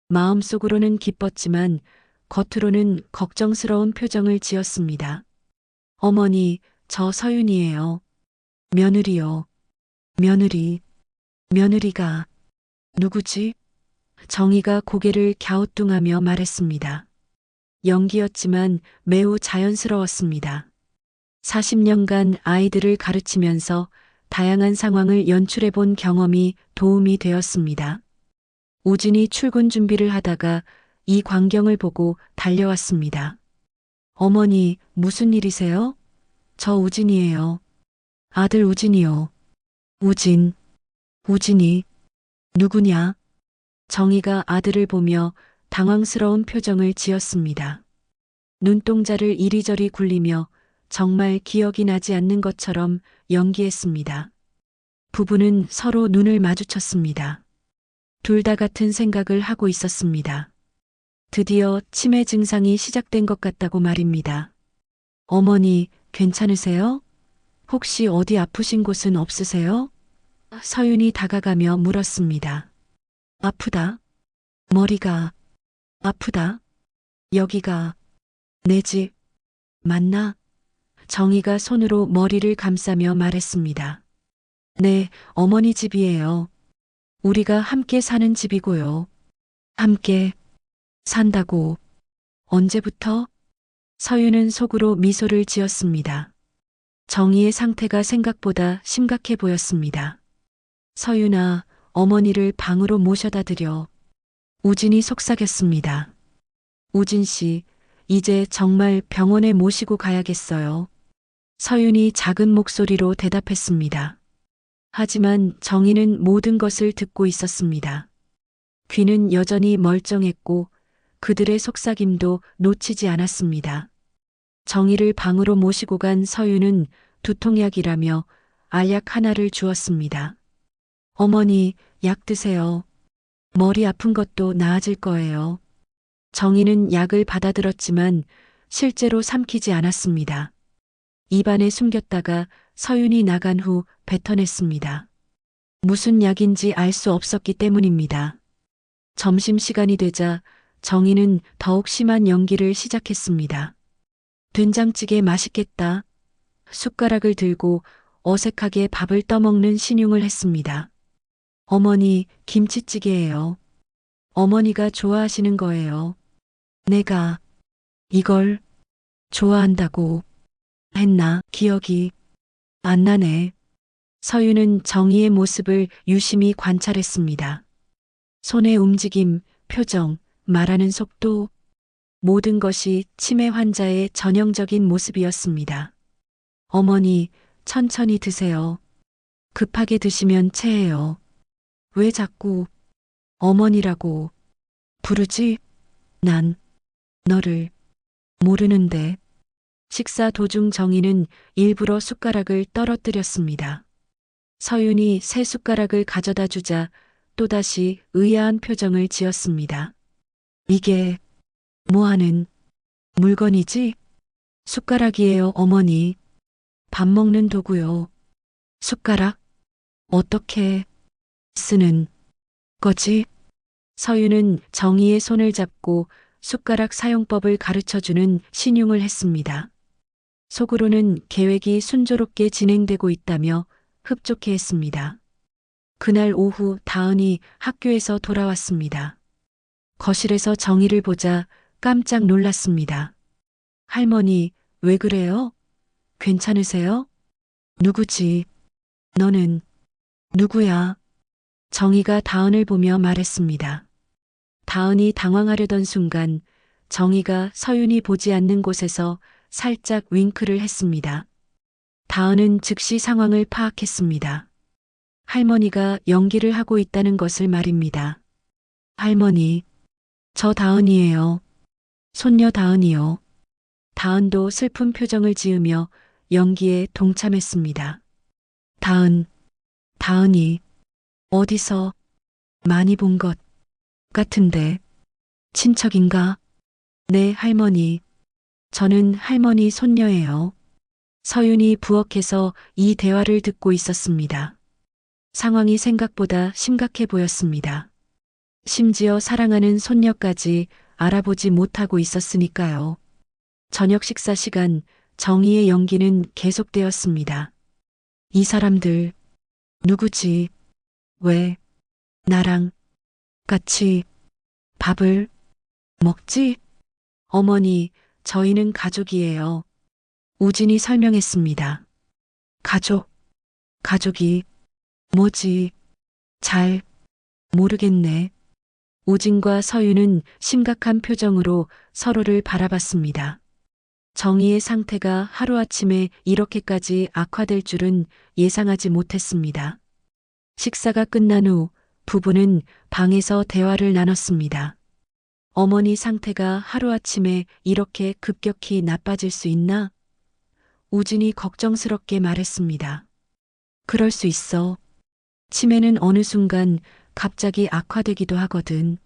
마음속으로는 기뻤지만 겉으로는 걱정스러운 표정을 지었습니다. 어머니, 저 서윤이에요. 며느리요. 며느리가 누구지? 정희가 고개를 갸우뚱하며 말했습니다. 연기였지만 매우 자연스러웠습니다. 40년간 아이들을 가르치면서 다양한 상황을 연출해 본 경험이 도움이 되었습니다. 우진이 출근 준비를 하다가 이 광경을 보고 달려왔습니다. 어머니, 무슨 일이세요? 저 우진이에요. 아들 우진이요. 우진, 우진이, 누구냐? 정희가 아들을 보며 당황스러운 표정을 지었습니다. 눈동자를 이리저리 굴리며 정말 기억이 나지 않는 것처럼 연기했습니다. 부부는 서로 눈을 마주쳤습니다. 둘 다 같은 생각을 하고 있었습니다. 드디어 치매 증상이 시작된 것 같다고 말입니다. 어머니, 괜찮으세요? 혹시 어디 아프신 곳은 없으세요? 서윤이 다가가며 물었습니다. 아프다. 머리가 아프다. 여기가 내 집 맞나? 정희가 손으로 머리를 감싸며 말했습니다. 네, 어머니 집이에요. 우리가 함께 사는 집이고요. 함께 산다고. 언제부터? 서윤은 속으로 미소를 지었습니다. 정희의 상태가 생각보다 심각해 보였습니다. 서윤아, 어머니를 방으로 모셔다 드려. 우진이 속삭였습니다. 우진 씨, 이제 정말 병원에 모시고 가야겠어요. 서윤이 작은 목소리로 대답했습니다. 하지만 정희는 모든 것을 듣고 있었습니다. 귀는 여전히 멀쩡했고 그들의 속삭임도 놓치지 않았습니다. 정희를 방으로 모시고 간 서윤은 두통약이라며 알약 하나를 주었습니다. 어머니, 약 드세요. 머리 아픈 것도 나아질 거예요. 정희는 약을 받아들었지만 실제로 삼키지 않았습니다. 입안에 숨겼다가 서윤이 나간 후 뱉어냈습니다. 무슨 약인지 알 수 없었기 때문입니다. 점심시간이 되자 정희는 더욱 심한 연기를 시작했습니다. 된장찌개 맛있겠다. 숟가락을 들고 어색하게 밥을 떠먹는 신용을 했습니다. 어머니, 김치찌개예요. 어머니가 좋아하시는 거예요. 내가 이걸 좋아한다고 했나 기억이 안 나네. 서윤은 정희의 모습을 유심히 관찰했습니다. 손의 움직임, 표정, 말하는 속도, 모든 것이 치매 환자의 전형적인 모습이었습니다. 어머니, 천천히 드세요. 급하게 드시면 체해요. 왜 자꾸 어머니라고 부르지? 난 너를 모르는데. 식사 도중 정희는 일부러 숟가락을 떨어뜨렸습니다. 서윤이 새 숟가락을 가져다 주자 또다시 의아한 표정을 지었습니다. 이게 뭐하는 물건이지? 숟가락이에요, 어머니. 밥 먹는 도구요. 숟가락? 어떻게 쓰는 거지? 서윤은 정희의 손을 잡고 숟가락 사용법을 가르쳐주는 신용을 했습니다. 속으로는 계획이 순조롭게 진행되고 있다며 흡족해했습니다. 그날 오후 다은이 학교에서 돌아왔습니다. 거실에서 정희를 보자 깜짝 놀랐습니다. 할머니, 왜 그래요? 괜찮으세요? 누구지? 너는 누구야? 정희가 다은을 보며 말했습니다. 다은이 당황하려던 순간 정희가 서윤이 보지 않는 곳에서 살짝 윙크를 했습니다. 다은은 즉시 상황을 파악했습니다. 할머니가 연기를 하고 있다는 것을 말입니다. 할머니, 저 다은이에요. 손녀 다은이요. 다은도 슬픈 표정을 지으며 연기에 동참했습니다. 다은이, 어디서 많이 본 것 같은데, 친척인가? 네, 할머니. 저는 할머니 손녀예요. 서윤이 부엌에서 이 대화를 듣고 있었습니다. 상황이 생각보다 심각해 보였습니다. 심지어 사랑하는 손녀까지 알아보지 못하고 있었으니까요. 저녁 식사 시간 정희의 연기는 계속되었습니다. 이 사람들 누구지? 왜 나랑 같이 밥을 먹지? 어머니, 저희는 가족이에요. 우진이 설명했습니다. 가족이 뭐지? 잘 모르겠네. 우진과 서윤은 심각한 표정으로 서로를 바라봤습니다. 정희의 상태가 하루아침에 이렇게까지 악화될 줄은 예상하지 못했습니다. 식사가 끝난 후 부부는 방에서 대화를 나눴습니다. 어머니 상태가 하루아침에 이렇게 급격히 나빠질 수 있나? 우진이 걱정스럽게 말했습니다. 그럴 수 있어. 치매는 어느 순간 갑자기 악화되기도 하거든.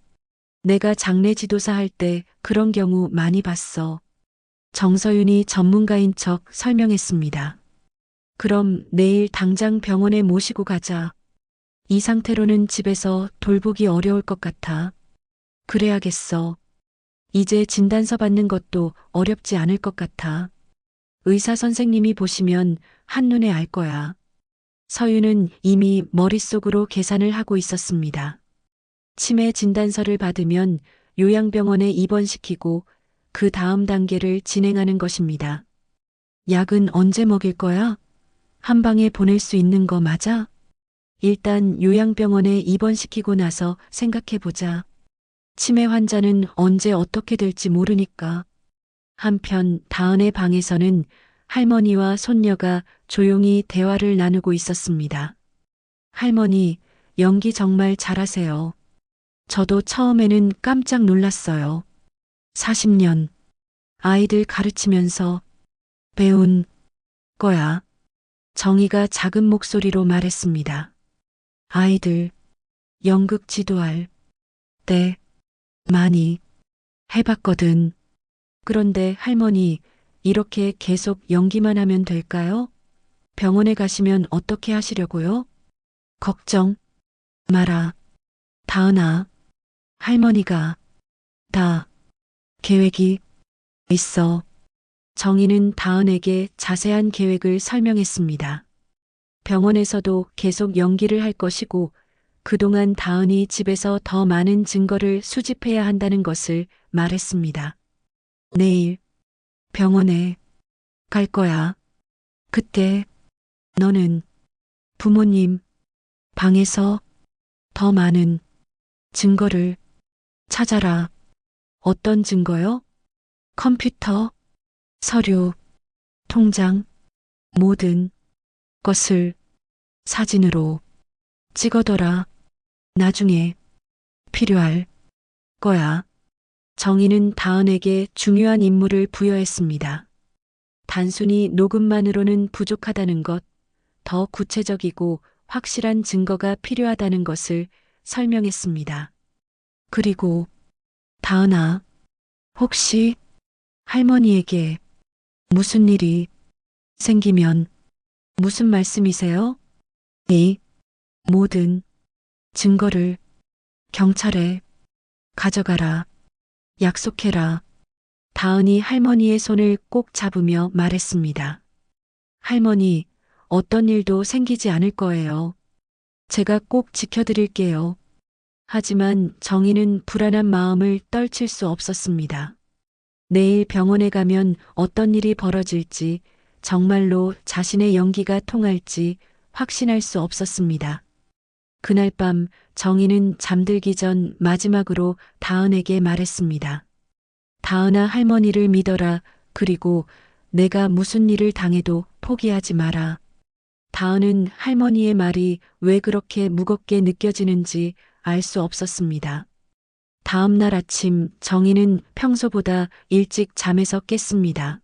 내가 장례 지도사 할 때 그런 경우 많이 봤어. 정서윤이 전문가인 척 설명했습니다. 그럼 내일 당장 병원에 모시고 가자. 이 상태로는 집에서 돌보기 어려울 것 같아. 그래야겠어. 이제 진단서 받는 것도 어렵지 않을 것 같아. 의사 선생님이 보시면 한눈에 알 거야. 서윤은 이미 머릿속으로 계산을 하고 있었습니다. 치매 진단서를 받으면 요양병원에 입원시키고 그 다음 단계를 진행하는 것입니다. 약은 언제 먹일 거야? 한 방에 보낼 수 있는 거 맞아? 일단 요양병원에 입원시키고 나서 생각해보자. 치매 환자는 언제 어떻게 될지 모르니까. 한편 다은의 방에서는 할머니와 손녀가 조용히 대화를 나누고 있었습니다. 할머니, 연기 정말 잘하세요. 저도 처음에는 깜짝 놀랐어요. 40년 아이들 가르치면서 배운 거야. 정희가 작은 목소리로 말했습니다. 아이들 연극 지도할 때 많이 해봤거든. 그런데 할머니, 이렇게 계속 연기만 하면 될까요? 병원에 가시면 어떻게 하시려고요? 걱정 마라. 다은아, 할머니가 다 계획이 있어. 정희는 다은에게 자세한 계획을 설명했습니다. 병원에서도 계속 연기를 할 것이고 그동안 다은이 집에서 더 많은 증거를 수집해야 한다는 것을 말했습니다. 내일 병원에 갈 거야. 그때 너는 부모님 방에서 더 많은 증거를 찾아라. 어떤 증거요? 컴퓨터, 서류, 통장, 모든 것을 사진으로 찍어둬라. 나중에 필요할 거야. 정희는 다은에게 중요한 임무를 부여했습니다. 단순히 녹음만으로는 부족하다는 것, 더 구체적이고 확실한 증거가 필요하다는 것을 설명했습니다. 그리고 다은아, 혹시 할머니에게 무슨 일이 생기면 무슨 말씀이세요? 이 모든 증거를 경찰에 가져가라. 약속해라. 다은이 할머니의 손을 꼭 잡으며 말했습니다. 할머니, 어떤 일도 생기지 않을 거예요. 제가 꼭 지켜드릴게요. 하지만 정희는 불안한 마음을 떨칠 수 없었습니다. 내일 병원에 가면 어떤 일이 벌어질지, 정말로 자신의 연기가 통할지 확신할 수 없었습니다. 그날 밤 정희는 잠들기 전 마지막으로 다은에게 말했습니다. 다은아, 할머니를 믿어라. 그리고 내가 무슨 일을 당해도 포기하지 마라. 다은은 할머니의 말이 왜 그렇게 무겁게 느껴지는지 알 수 없었습니다. 다음 날 아침 정희는 평소보다 일찍 잠에서 깼습니다.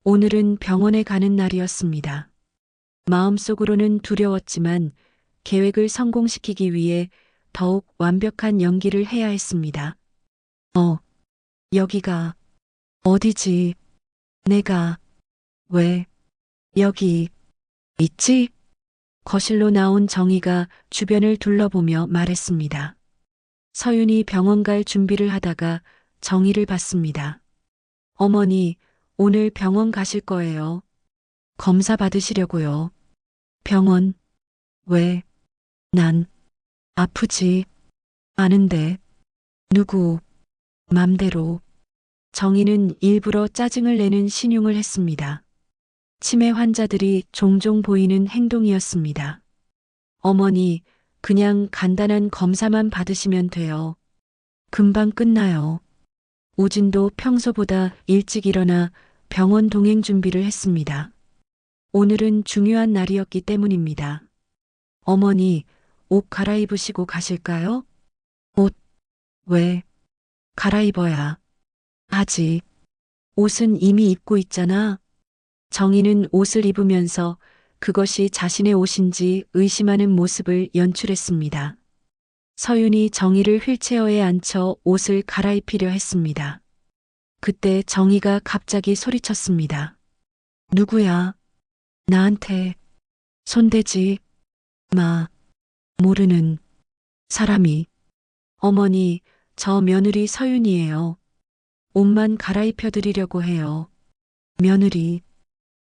오늘은 병원에 가는 날이었습니다. 마음속으로는 두려웠지만 계획을 성공시키기 위해 더욱 완벽한 연기를 해야 했습니다. 여기가 어디지? 내가 왜 여기 있지? 거실로 나온 정희가 주변을 둘러보며 말했습니다. 서윤이 병원 갈 준비를 하다가 정희를 봤습니다. 어머니, 오늘 병원 가실 거예요. 검사 받으시려고요. 병원? 왜? 난 아프지 않은데. 누구 맘대로. 정희는 일부러 짜증을 내는 신용을 했습니다. 치매 환자들이 종종 보이는 행동이었습니다. 어머니, 그냥 간단한 검사만 받으시면 돼요. 금방 끝나요. 우진도 평소보다 일찍 일어나 병원 동행 준비를 했습니다. 오늘은 중요한 날이었기 때문입니다. 어머니, 옷 갈아입으시고 가실까요? 옷, 왜? 갈아입어야 하지. 옷은 이미 입고 있잖아. 정희는 옷을 입으면서 그것이 자신의 옷인지 의심하는 모습을 연출했습니다. 서윤이 정희를 휠체어에 앉혀 옷을 갈아입히려 했습니다. 그때 정희가 갑자기 소리쳤습니다. 누구야? 나한테 손대지 마. 모르는 사람이. 어머니, 저 며느리 서윤이에요. 옷만 갈아입혀 드리려고 해요.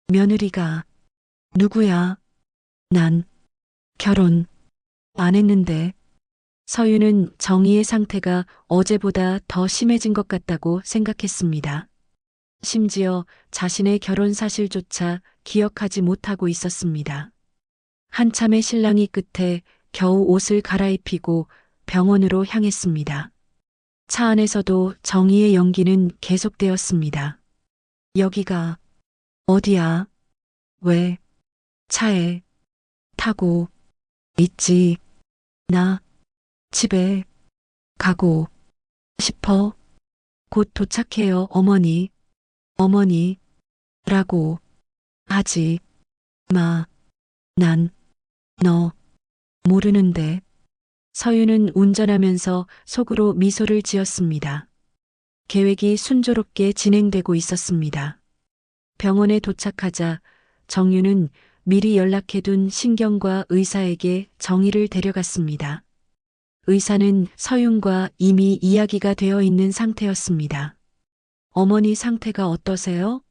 며느리가 누구야? 난 결혼 안 했는데. 서윤은 정희의 상태가 어제보다 더 심해진 것 같다고 생각했습니다. 심지어 자신의 결혼 사실조차 기억하지 못하고 있었습니다. 한참의 실랑이 끝에 겨우 옷을 갈아입히고 병원으로 향했습니다. 차 안에서도 정희의 연기는 계속되었습니다. 여기가 어디야? 왜 차에 타고 있지? 나 집에 가고 싶어. 곧 도착해요, 어머니. 어머니라고 하지 마. 난 너 모르는데. 서윤은 운전하면서 속으로 미소를 지었습니다. 계획이 순조롭게 진행되고 있었습니다. 병원에 도착하자 정유는 미리 연락해둔 신경과 의사에게 정희를 데려갔습니다. 의사는 서윤과 이미 이야기가 되어 있는 상태였습니다. 어머니 상태가 어떠세요?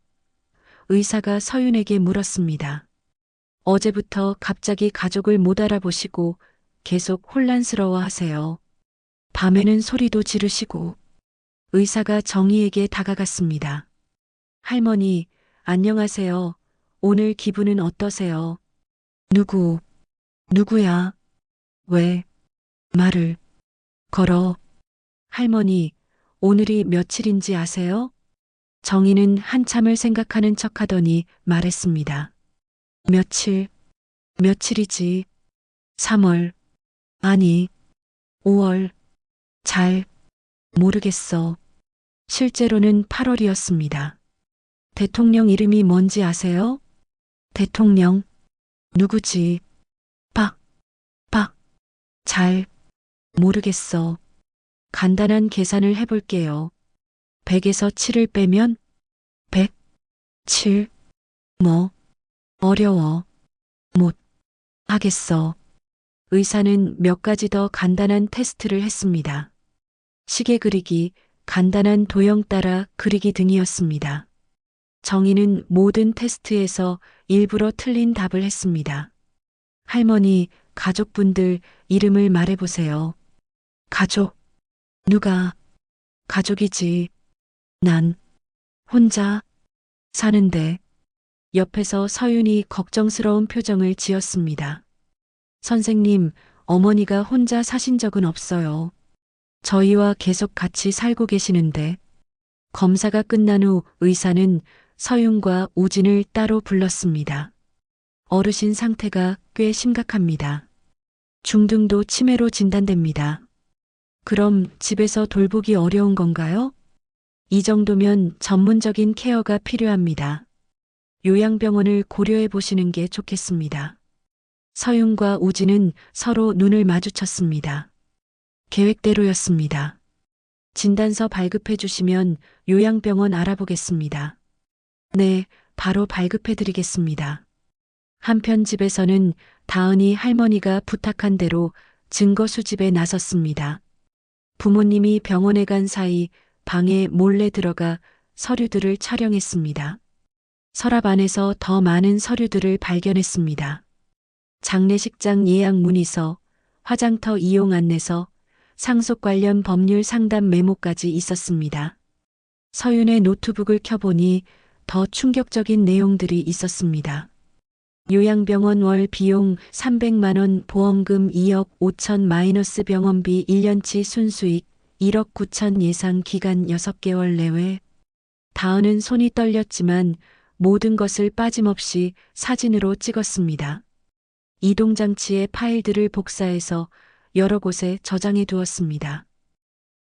의사가 서윤에게 물었습니다. 어제부터 갑자기 가족을 못 알아보시고 계속 혼란스러워 하세요. 밤에는 소리도 지르시고. 의사가 정희에게 다가갔습니다. 할머니, 안녕하세요. 오늘 기분은 어떠세요? 누구야? 왜 말을 걸어? 할머니, 오늘이 며칠인지 아세요? 정희는 한참을 생각하는 척하더니 말했습니다. 며칠이지. 3월, 아니, 5월. 잘 모르겠어. 실제로는 8월이었습니다. 대통령 이름이 뭔지 아세요? 대통령? 누구지? 잘 모르겠어. 간단한 계산을 해볼게요. 100에서 7을 빼면 107. 뭐? 어려워. 못 하겠어. 의사는 몇 가지 더 간단한 테스트를 했습니다. 시계 그리기, 간단한 도형 따라 그리기 등이었습니다. 정희는 모든 테스트에서 일부러 틀린 답을 했습니다. 할머니, 가족분들 이름을 말해보세요. 가족? 누가? 가족이지. 난 혼자 사는데. 옆에서 서윤이 걱정스러운 표정을 지었습니다. 선생님, 어머니가 혼자 사신 적은 없어요. 저희와 계속 같이 살고 계시는데. 검사가 끝난 후 의사는 서윤과 우진을 따로 불렀습니다. 어르신 상태가 꽤 심각합니다. 중등도 치매로 진단됩니다. 그럼 집에서 돌보기 어려운 건가요? 이 정도면 전문적인 케어가 필요합니다. 요양병원을 고려해 보시는 게 좋겠습니다. 서윤과 우진은 서로 눈을 마주쳤습니다. 계획대로였습니다. 진단서 발급해 주시면 요양병원 알아보겠습니다. 네, 바로 발급해 드리겠습니다. 한편 집에서는 다은이 할머니가 부탁한 대로 증거 수집에 나섰습니다. 부모님이 병원에 간 사이 방에 몰래 들어가 서류들을 촬영했습니다. 서랍 안에서 더 많은 서류들을 발견했습니다. 장례식장 예약 문의서, 화장터 이용 안내서, 상속 관련 법률 상담 메모까지 있었습니다. 서윤의 노트북을 켜보니 더 충격적인 내용들이 있었습니다. 요양병원 월 비용 300만 원, 보험금 2억 5천 마이너스 병원비 1년치 순수익 1억 9천 예상 기간 6개월 내외. 다은은 손이 떨렸지만 모든 것을 빠짐없이 사진으로 찍었습니다. 이동장치의 파일들을 복사해서 여러 곳에 저장해 두었습니다.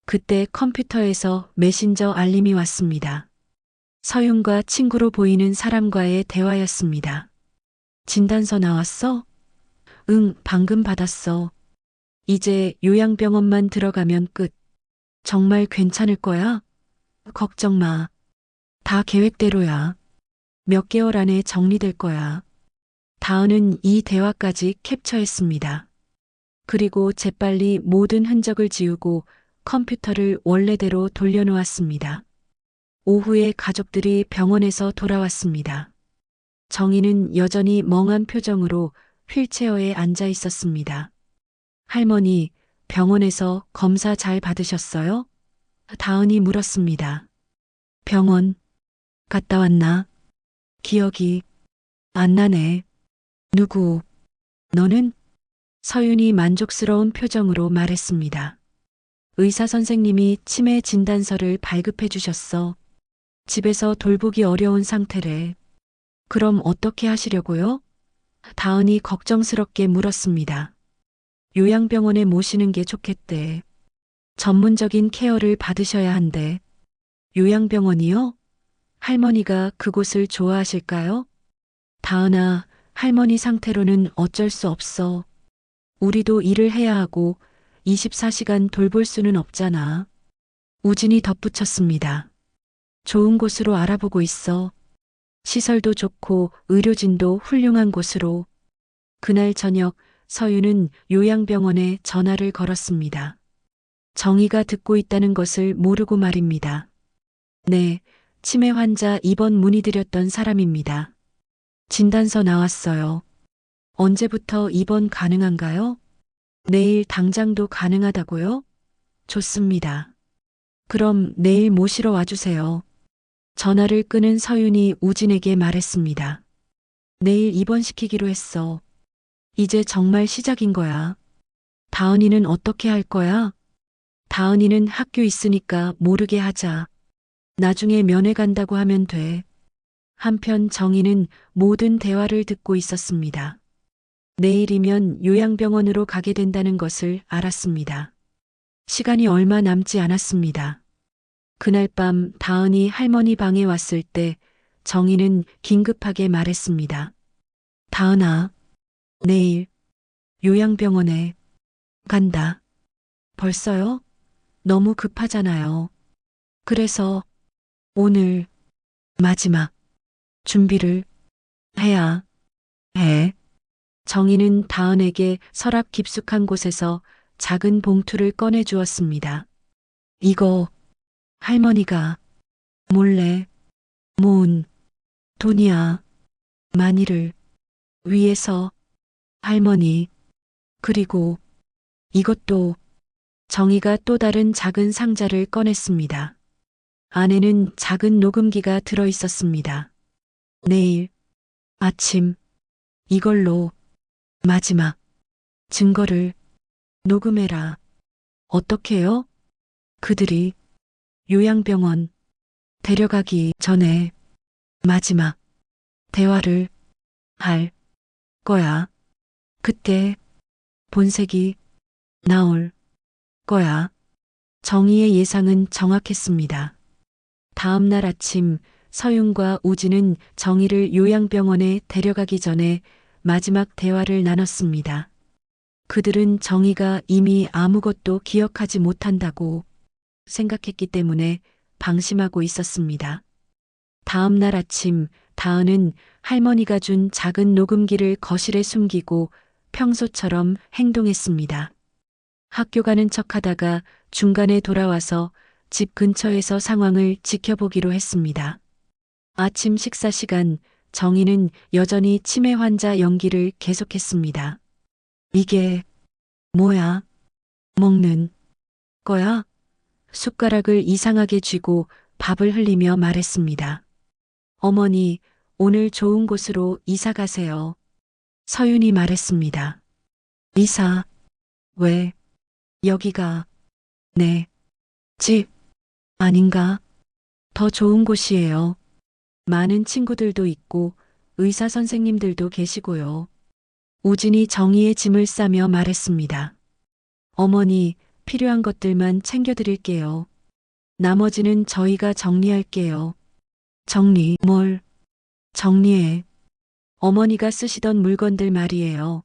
그때 컴퓨터에서 메신저 알림이 왔습니다. 서윤과 친구로 보이는 사람과의 대화였습니다. 진단서 나왔어? 응, 방금 받았어. 이제 요양병원만 들어가면 끝. 정말 괜찮을 거야? 걱정 마. 다 계획대로야. 몇 개월 안에 정리될 거야. 다은은 이 대화까지 캡처했습니다. 그리고 재빨리 모든 흔적을 지우고 컴퓨터를 원래대로 돌려놓았습니다. 오후에 가족들이 병원에서 돌아왔습니다. 정희는 여전히 멍한 표정으로 휠체어에 앉아 있었습니다. 할머니, 병원에서 검사 잘 받으셨어요? 다은이 물었습니다. 병원 갔다 왔나? 기억이 안 나네. 누구? 너는? 서윤이 만족스러운 표정으로 말했습니다. 의사 선생님이 치매 진단서를 발급해 주셨어. 집에서 돌보기 어려운 상태래. 그럼 어떻게 하시려고요? 다은이 걱정스럽게 물었습니다. 요양병원에 모시는 게 좋겠대. 전문적인 케어를 받으셔야 한대. 요양병원이요? 할머니가 그곳을 좋아하실까요? 다은아, 할머니 상태로는 어쩔 수 없어. 우리도 일을 해야 하고 24시간 돌볼 수는 없잖아. 우진이 덧붙였습니다. 좋은 곳으로 알아보고 있어. 시설도 좋고 의료진도 훌륭한 곳으로. 그날 저녁 서윤은 요양병원에 전화를 걸었습니다. 정희가 듣고 있다는 것을 모르고 말입니다. 네, 치매 환자 입원 문의드렸던 사람입니다. 진단서 나왔어요. 언제부터 입원 가능한가요? 내일 당장도 가능하다고요? 좋습니다. 그럼 내일 모시러 와주세요. 전화를 끊은 서윤이 우진에게 말했습니다. 내일 입원시키기로 했어. 이제 정말 시작인 거야. 다은이는 어떻게 할 거야? 다은이는 학교 있으니까 모르게 하자. 나중에 면회 간다고 하면 돼. 한편 정희는 모든 대화를 듣고 있었습니다. 내일이면 요양병원으로 가게 된다는 것을 알았습니다. 시간이 얼마 남지 않았습니다. 그날 밤 다은이 할머니 방에 왔을 때 정희는 긴급하게 말했습니다. 다은아, 내일 요양병원에 간다. 벌써요? 너무 급하잖아요. 그래서 오늘 마지막 준비를 해야 해. 정희는 다은에게 서랍 깊숙한 곳에서 작은 봉투를 꺼내 주었습니다. 이거 할머니가 몰래 모은 돈이야. 만일을 위해서 할머니. 그리고 이것도. 정희가 또 다른 작은 상자를 꺼냈습니다. 안에는 작은 녹음기가 들어 있었습니다. 내일 아침 이걸로 마지막 증거를 녹음해라. 어떻게요? 그들이 요양병원 데려가기 전에 마지막 대화를 할 거야. 그때 본색이 나올 거야. 정희의 예상은 정확했습니다. 다음 날 아침 서윤과 우진은 정희를 요양병원에 데려가기 전에 마지막 대화를 나눴습니다. 그들은 정희가 이미 아무것도 기억하지 못한다고 생각했기 때문에 방심하고 있었습니다. 다음 날 아침 다은은 할머니가 준 작은 녹음기를 거실에 숨기고 평소처럼 행동했습니다. 학교 가는 척하다가 중간에 돌아와서 집 근처에서 상황을 지켜보기로 했습니다. 아침 식사 시간 정희는 여전히 치매 환자 연기를 계속했습니다. 이게 뭐야? 먹는 거야? 숟가락을 이상하게 쥐고 밥을 흘리며 말했습니다. 어머니, 오늘 좋은 곳으로 이사 가세요. 서윤이 말했습니다. 이사? 왜? 여기가 내 집 아닌가? 더 좋은 곳이에요. 많은 친구들도 있고 의사 선생님들도 계시고요. 우진이 정희의 짐을 싸며 말했습니다. 어머니, 필요한 것들만 챙겨드릴게요. 나머지는 저희가 정리할게요. 정리, 뭘? 정리해. 어머니가 쓰시던 물건들 말이에요.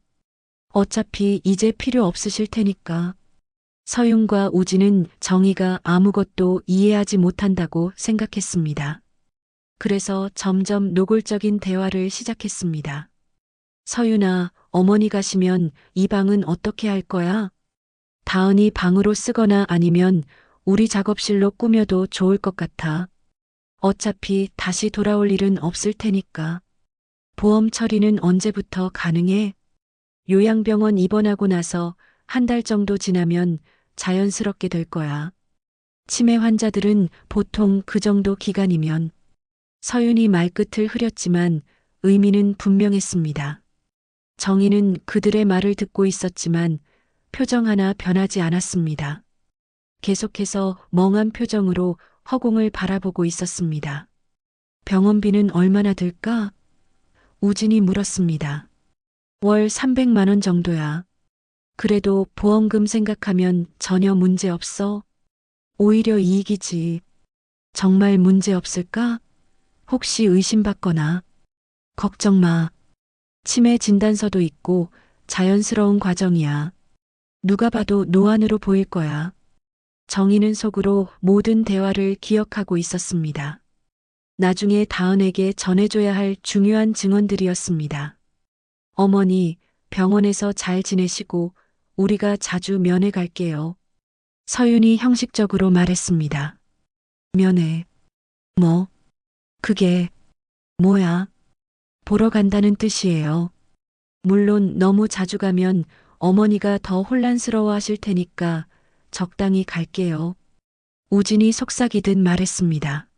어차피 이제 필요 없으실 테니까. 서윤과 우진은 정희가 아무것도 이해하지 못한다고 생각했습니다. 그래서 점점 노골적인 대화를 시작했습니다. 서윤아, 어머니 가시면 이 방은 어떻게 할 거야? 다은이 방으로 쓰거나 아니면 우리 작업실로 꾸며도 좋을 것 같아. 어차피 다시 돌아올 일은 없을 테니까. 보험 처리는 언제부터 가능해? 요양병원 입원하고 나서 한 달 정도 지나면 자연스럽게 될 거야. 치매 환자들은 보통 그 정도 기간이면. 서윤이 말끝을 흐렸지만 의미는 분명했습니다. 정희는 그들의 말을 듣고 있었지만 표정 하나 변하지 않았습니다. 계속해서 멍한 표정으로 허공을 바라보고 있었습니다. 병원비는 얼마나 들까? 우진이 물었습니다. 월 300만 원 정도야. 그래도 보험금 생각하면 전혀 문제 없어. 오히려 이익이지. 정말 문제 없을까? 혹시 의심받거나. 걱정 마. 치매 진단서도 있고 자연스러운 과정이야. 누가 봐도 노안으로 보일 거야. 정희는 속으로 모든 대화를 기억하고 있었습니다. 나중에 다은에게 전해줘야 할 중요한 증언들이었습니다. 어머니, 병원에서 잘 지내시고 우리가 자주 면회 갈게요. 서윤이 형식적으로 말했습니다. 면회. 뭐? 그게 뭐야? 보러 간다는 뜻이에요. 물론 너무 자주 가면 어머니가 더 혼란스러워 하실 테니까 적당히 갈게요. 우진이 속삭이듯 말했습니다.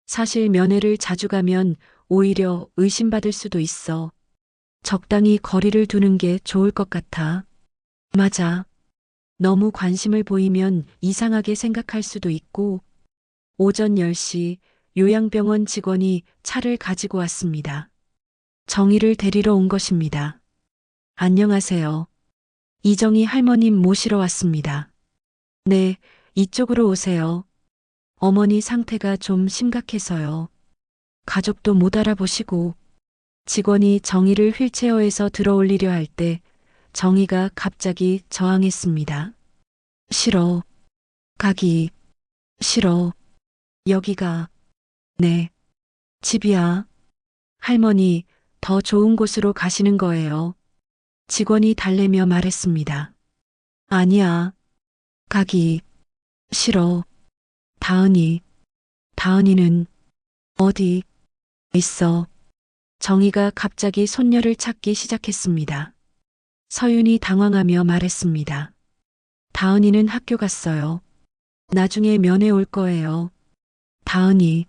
사실 면회를 자주 가면 오히려 의심받을 수도 있어. 적당히 거리를 두는 게 좋을 것 같아. 맞아. 너무 관심을 보이면 이상하게 생각할 수도 있고. 오전 10시 요양병원 직원이 차를 가지고 왔습니다. 정희를 데리러 온 것입니다. 안녕하세요. 이정희 할머님 모시러 왔습니다. 네, 이쪽으로 오세요. 어머니 상태가 좀 심각해서요. 가족도 못 알아보시고. 직원이 정희를 휠체어에서 들어올리려 할 때 정희가 갑자기 저항했습니다. 싫어. 가기 싫어. 여기가 네 집이야. 할머니, 더 좋은 곳으로 가시는 거예요. 직원이 달래며 말했습니다. 아니야. 가기 싫어. 다은이는 어디 있어? 정희가 갑자기 손녀를 찾기 시작했습니다. 서윤이 당황하며 말했습니다. 다은이는 학교 갔어요. 나중에 면회 올 거예요. 다은이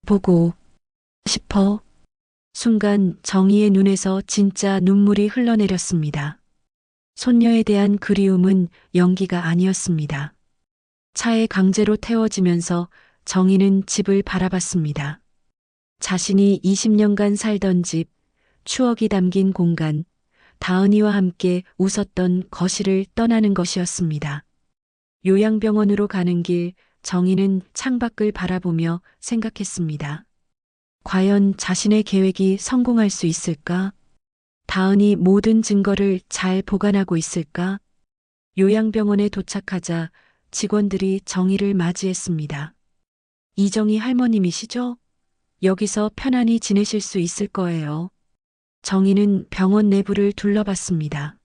보고 싶어. 순간 정희의 눈에서 진짜 눈물이 흘러내렸습니다. 손녀에 대한 그리움은 연기가 아니었습니다. 차에 강제로 태워지면서 정희는 집을 바라봤습니다. 자신이 20년간 살던 집, 추억이 담긴 공간, 다은이와 함께 웃었던 거실을 떠나는 것이었습니다. 요양병원으로 가는 길, 정희는 창밖을 바라보며 생각했습니다. 과연 자신의 계획이 성공할 수 있을까? 다은이 모든 증거를 잘 보관하고 있을까? 요양병원에 도착하자 직원들이 정희를 맞이했습니다. 이정희 할머님이시죠? 여기서 편안히 지내실 수 있을 거예요. 정희는 병원 내부를 둘러봤습니다.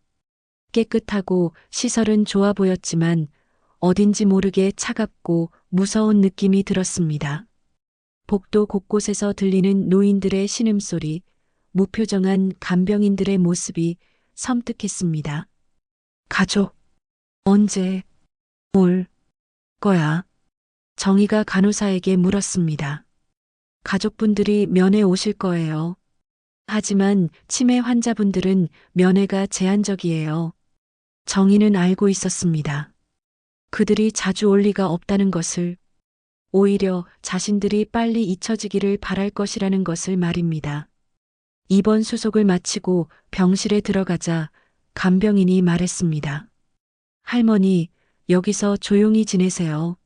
깨끗하고 시설은 좋아 보였지만 어딘지 모르게 차갑고 무서운 느낌이 들었습니다. 복도 곳곳에서 들리는 노인들의 신음소리, 무표정한 간병인들의 모습이 섬뜩했습니다. 가족, 언제 올 거야? 정희가 간호사에게 물었습니다. 가족분들이 면회 오실 거예요. 하지만 치매 환자분들은 면회가 제한적이에요. 정희는 알고 있었습니다. 그들이 자주 올 리가 없다는 것을. 오히려 자신들이 빨리 잊혀지기를 바랄 것이라는 것을 말입니다. 입원 수속을 마치고 병실에 들어가자 간병인이 말했습니다. 할머니, 여기서 조용히 지내세요.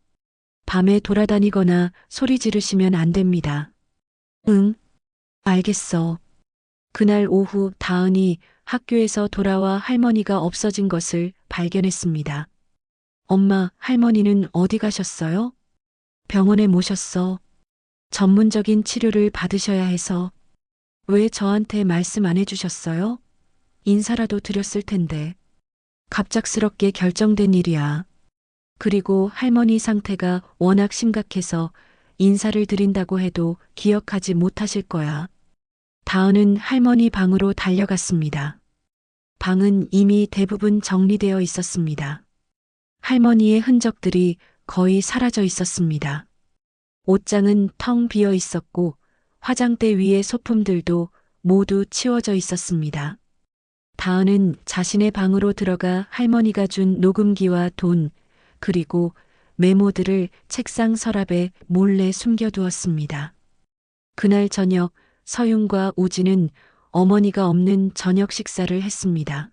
밤에 돌아다니거나 소리 지르시면 안 됩니다. 응, 알겠어. 그날 오후 다은이 학교에서 돌아와 할머니가 없어진 것을 발견했습니다. 엄마, 할머니는 어디 가셨어요? 병원에 모셨어. 전문적인 치료를 받으셔야 해서. 왜 저한테 말씀 안 해주셨어요? 인사라도 드렸을 텐데. 갑작스럽게 결정된 일이야. 그리고 할머니 상태가 워낙 심각해서 인사를 드린다고 해도 기억하지 못하실 거야. 다은은 할머니 방으로 달려갔습니다. 방은 이미 대부분 정리되어 있었습니다. 할머니의 흔적들이 거의 사라져 있었습니다. 옷장은 텅 비어 있었고 화장대 위의 소품들도 모두 치워져 있었습니다. 다은은 자신의 방으로 들어가 할머니가 준 녹음기와 돈, 그리고 메모들을 책상 서랍에 몰래 숨겨두었습니다. 그날 저녁 서윤과 우진은 어머니가 없는 저녁 식사를 했습니다.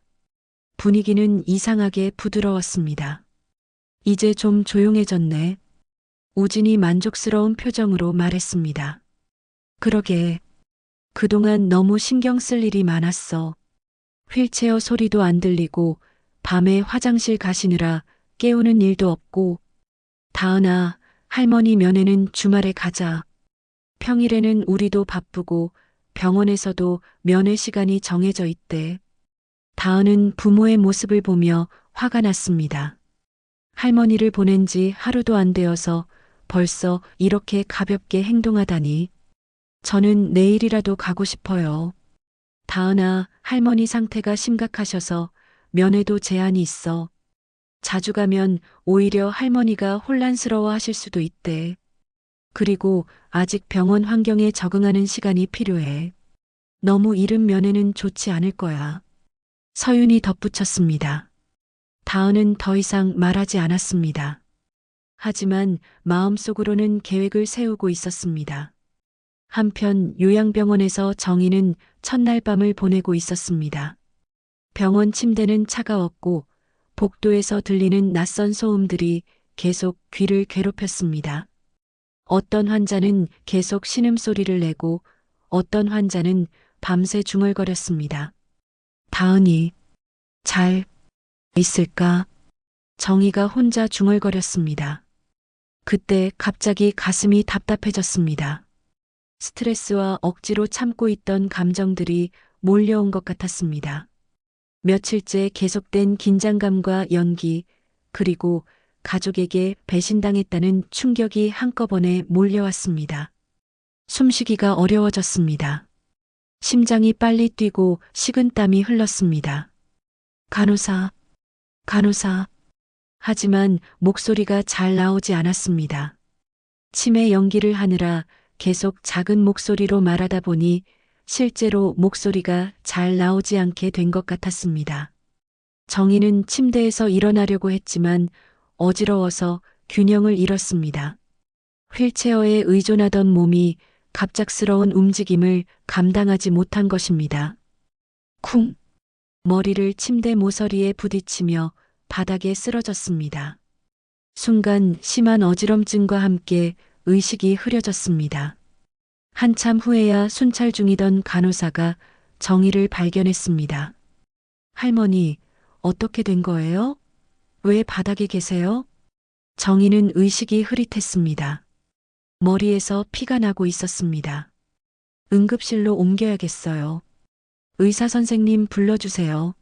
분위기는 이상하게 부드러웠습니다. 이제 좀 조용해졌네. 우진이 만족스러운 표정으로 말했습니다. 그러게. 그동안 너무 신경 쓸 일이 많았어. 휠체어 소리도 안 들리고 밤에 화장실 가시느라 깨우는 일도 없고. 다은아, 할머니 면회는 주말에 가자. 평일에는 우리도 바쁘고 병원에서도 면회 시간이 정해져 있대. 다은은 부모의 모습을 보며 화가 났습니다. 할머니를 보낸 지 하루도 안 되어서 벌써 이렇게 가볍게 행동하다니. 저는 내일이라도 가고 싶어요. 다은아, 할머니 상태가 심각하셔서 면회도 제한이 있어. 자주 가면 오히려 할머니가 혼란스러워 하실 수도 있대. 그리고 아직 병원 환경에 적응하는 시간이 필요해. 너무 이른 면회는 좋지 않을 거야. 서윤이 덧붙였습니다. 다은은 더 이상 말하지 않았습니다. 하지만 마음속으로는 계획을 세우고 있었습니다. 한편 요양병원에서 정희는 첫날 밤을 보내고 있었습니다. 병원 침대는 차가웠고 복도에서 들리는 낯선 소음들이 계속 귀를 괴롭혔습니다. 어떤 환자는 계속 신음소리를 내고 어떤 환자는 밤새 중얼거렸습니다. 다은이 잘 있을까? 정희가 혼자 중얼거렸습니다. 그때 갑자기 가슴이 답답해졌습니다. 스트레스와 억지로 참고 있던 감정들이 몰려온 것 같았습니다. 며칠째 계속된 긴장감과 연기, 그리고 가족에게 배신당했다는 충격이 한꺼번에 몰려왔습니다. 숨쉬기가 어려워졌습니다. 심장이 빨리 뛰고 식은땀이 흘렀습니다. 간호사, 간호사. 하지만 목소리가 잘 나오지 않았습니다. 치매 연기를 하느라 계속 작은 목소리로 말하다 보니 실제로 목소리가 잘 나오지 않게 된 것 같았습니다. 정희는 침대에서 일어나려고 했지만 어지러워서 균형을 잃었습니다. 휠체어에 의존하던 몸이 갑작스러운 움직임을 감당하지 못한 것입니다. 쿵! 머리를 침대 모서리에 부딪히며 바닥에 쓰러졌습니다. 순간 심한 어지럼증과 함께 의식이 흐려졌습니다. 한참 후에야 순찰 중이던 간호사가 정희를 발견했습니다. 할머니, 어떻게 된 거예요? 왜 바닥에 계세요? 정희는 의식이 흐릿했습니다. 머리에서 피가 나고 있었습니다. 응급실로 옮겨야겠어요. 의사 선생님 불러주세요.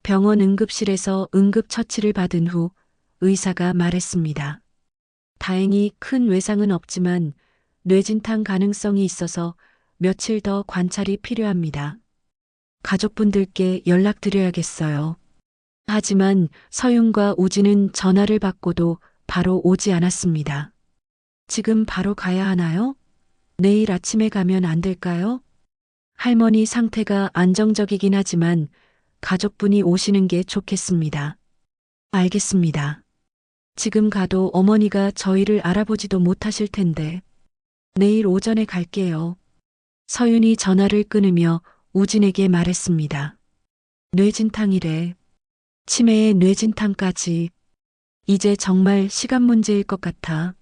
병원 응급실에서 응급처치를 받은 후 의사가 말했습니다. 다행히 큰 외상은 없지만 뇌진탕 가능성이 있어서 며칠 더 관찰이 필요합니다. 가족분들께 연락드려야겠어요. 하지만 서윤과 우진은 전화를 받고도 바로 오지 않았습니다. 지금 바로 가야 하나요? 내일 아침에 가면 안 될까요? 할머니 상태가 안정적이긴 하지만 가족분이 오시는 게 좋겠습니다. 알겠습니다. 지금 가도 어머니가 저희를 알아보지도 못하실 텐데. 내일 오전에 갈게요. 서윤이 전화를 끊으며 우진에게 말했습니다. 뇌진탕이래. 치매에 뇌진탕까지. 이제 정말 시간 문제일 것 같아.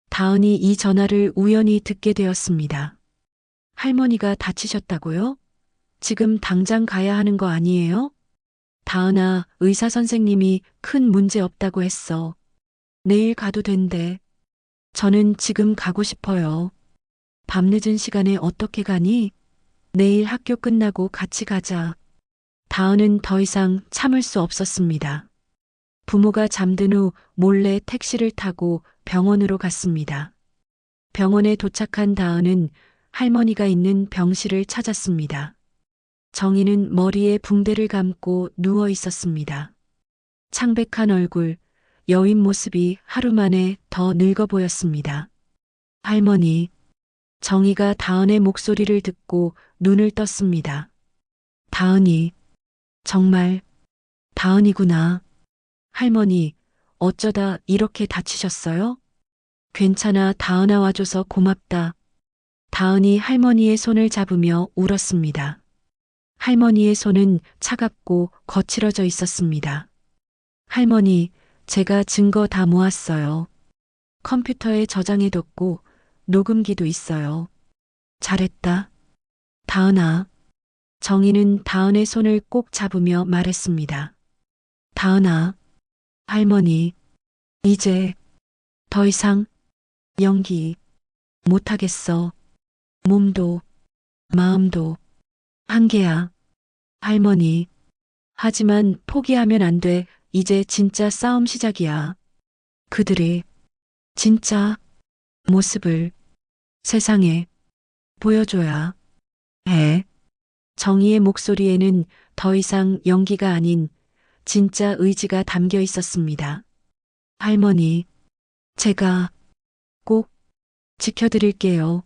다은이 이 전화를 우연히 듣게 되었습니다. 할머니가 다치셨다고요? 지금 당장 가야 하는 거 아니에요? 다은아, 의사 선생님이 큰 문제 없다고 했어. 내일 가도 된대. 저는 지금 가고 싶어요. 밤늦은 시간에 어떻게 가니? 내일 학교 끝나고 같이 가자. 다은은 더 이상 참을 수 없었습니다. 부모가 잠든 후 몰래 택시를 타고 병원으로 갔습니다. 병원에 도착한 다은은 할머니가 있는 병실을 찾았습니다. 정희는 머리에 붕대를 감고 누워 있었습니다. 창백한 얼굴, 여인 모습이 하루 만에 더 늙어 보였습니다. 할머니, 정희가 다은의 목소리를 듣고 눈을 떴습니다. 다은이, 정말 다은이구나. 할머니, 어쩌다 이렇게 다치셨어요? 괜찮아, 다은아 와줘서 고맙다. 다은이 할머니의 손을 잡으며 울었습니다. 할머니의 손은 차갑고 거칠어져 있었습니다. 할머니, 제가 증거 다 모았어요. 컴퓨터에 저장해뒀고 녹음기도 있어요. 잘했다. 다은아. 정희는 다은의 손을 꼭 잡으며 말했습니다. 다은아. 할머니. 이제 더 이상 연기 못하겠어. 몸도 마음도 한계야. 할머니. 하지만 포기하면 안 돼. 이제 진짜 싸움 시작이야. 그들이 진짜 모습을 세상에 보여줘야 해. 정희의 목소리에는 더 이상 연기가 아닌 진짜 의지가 담겨 있었습니다. 할머니, 제가 꼭 지켜드릴게요.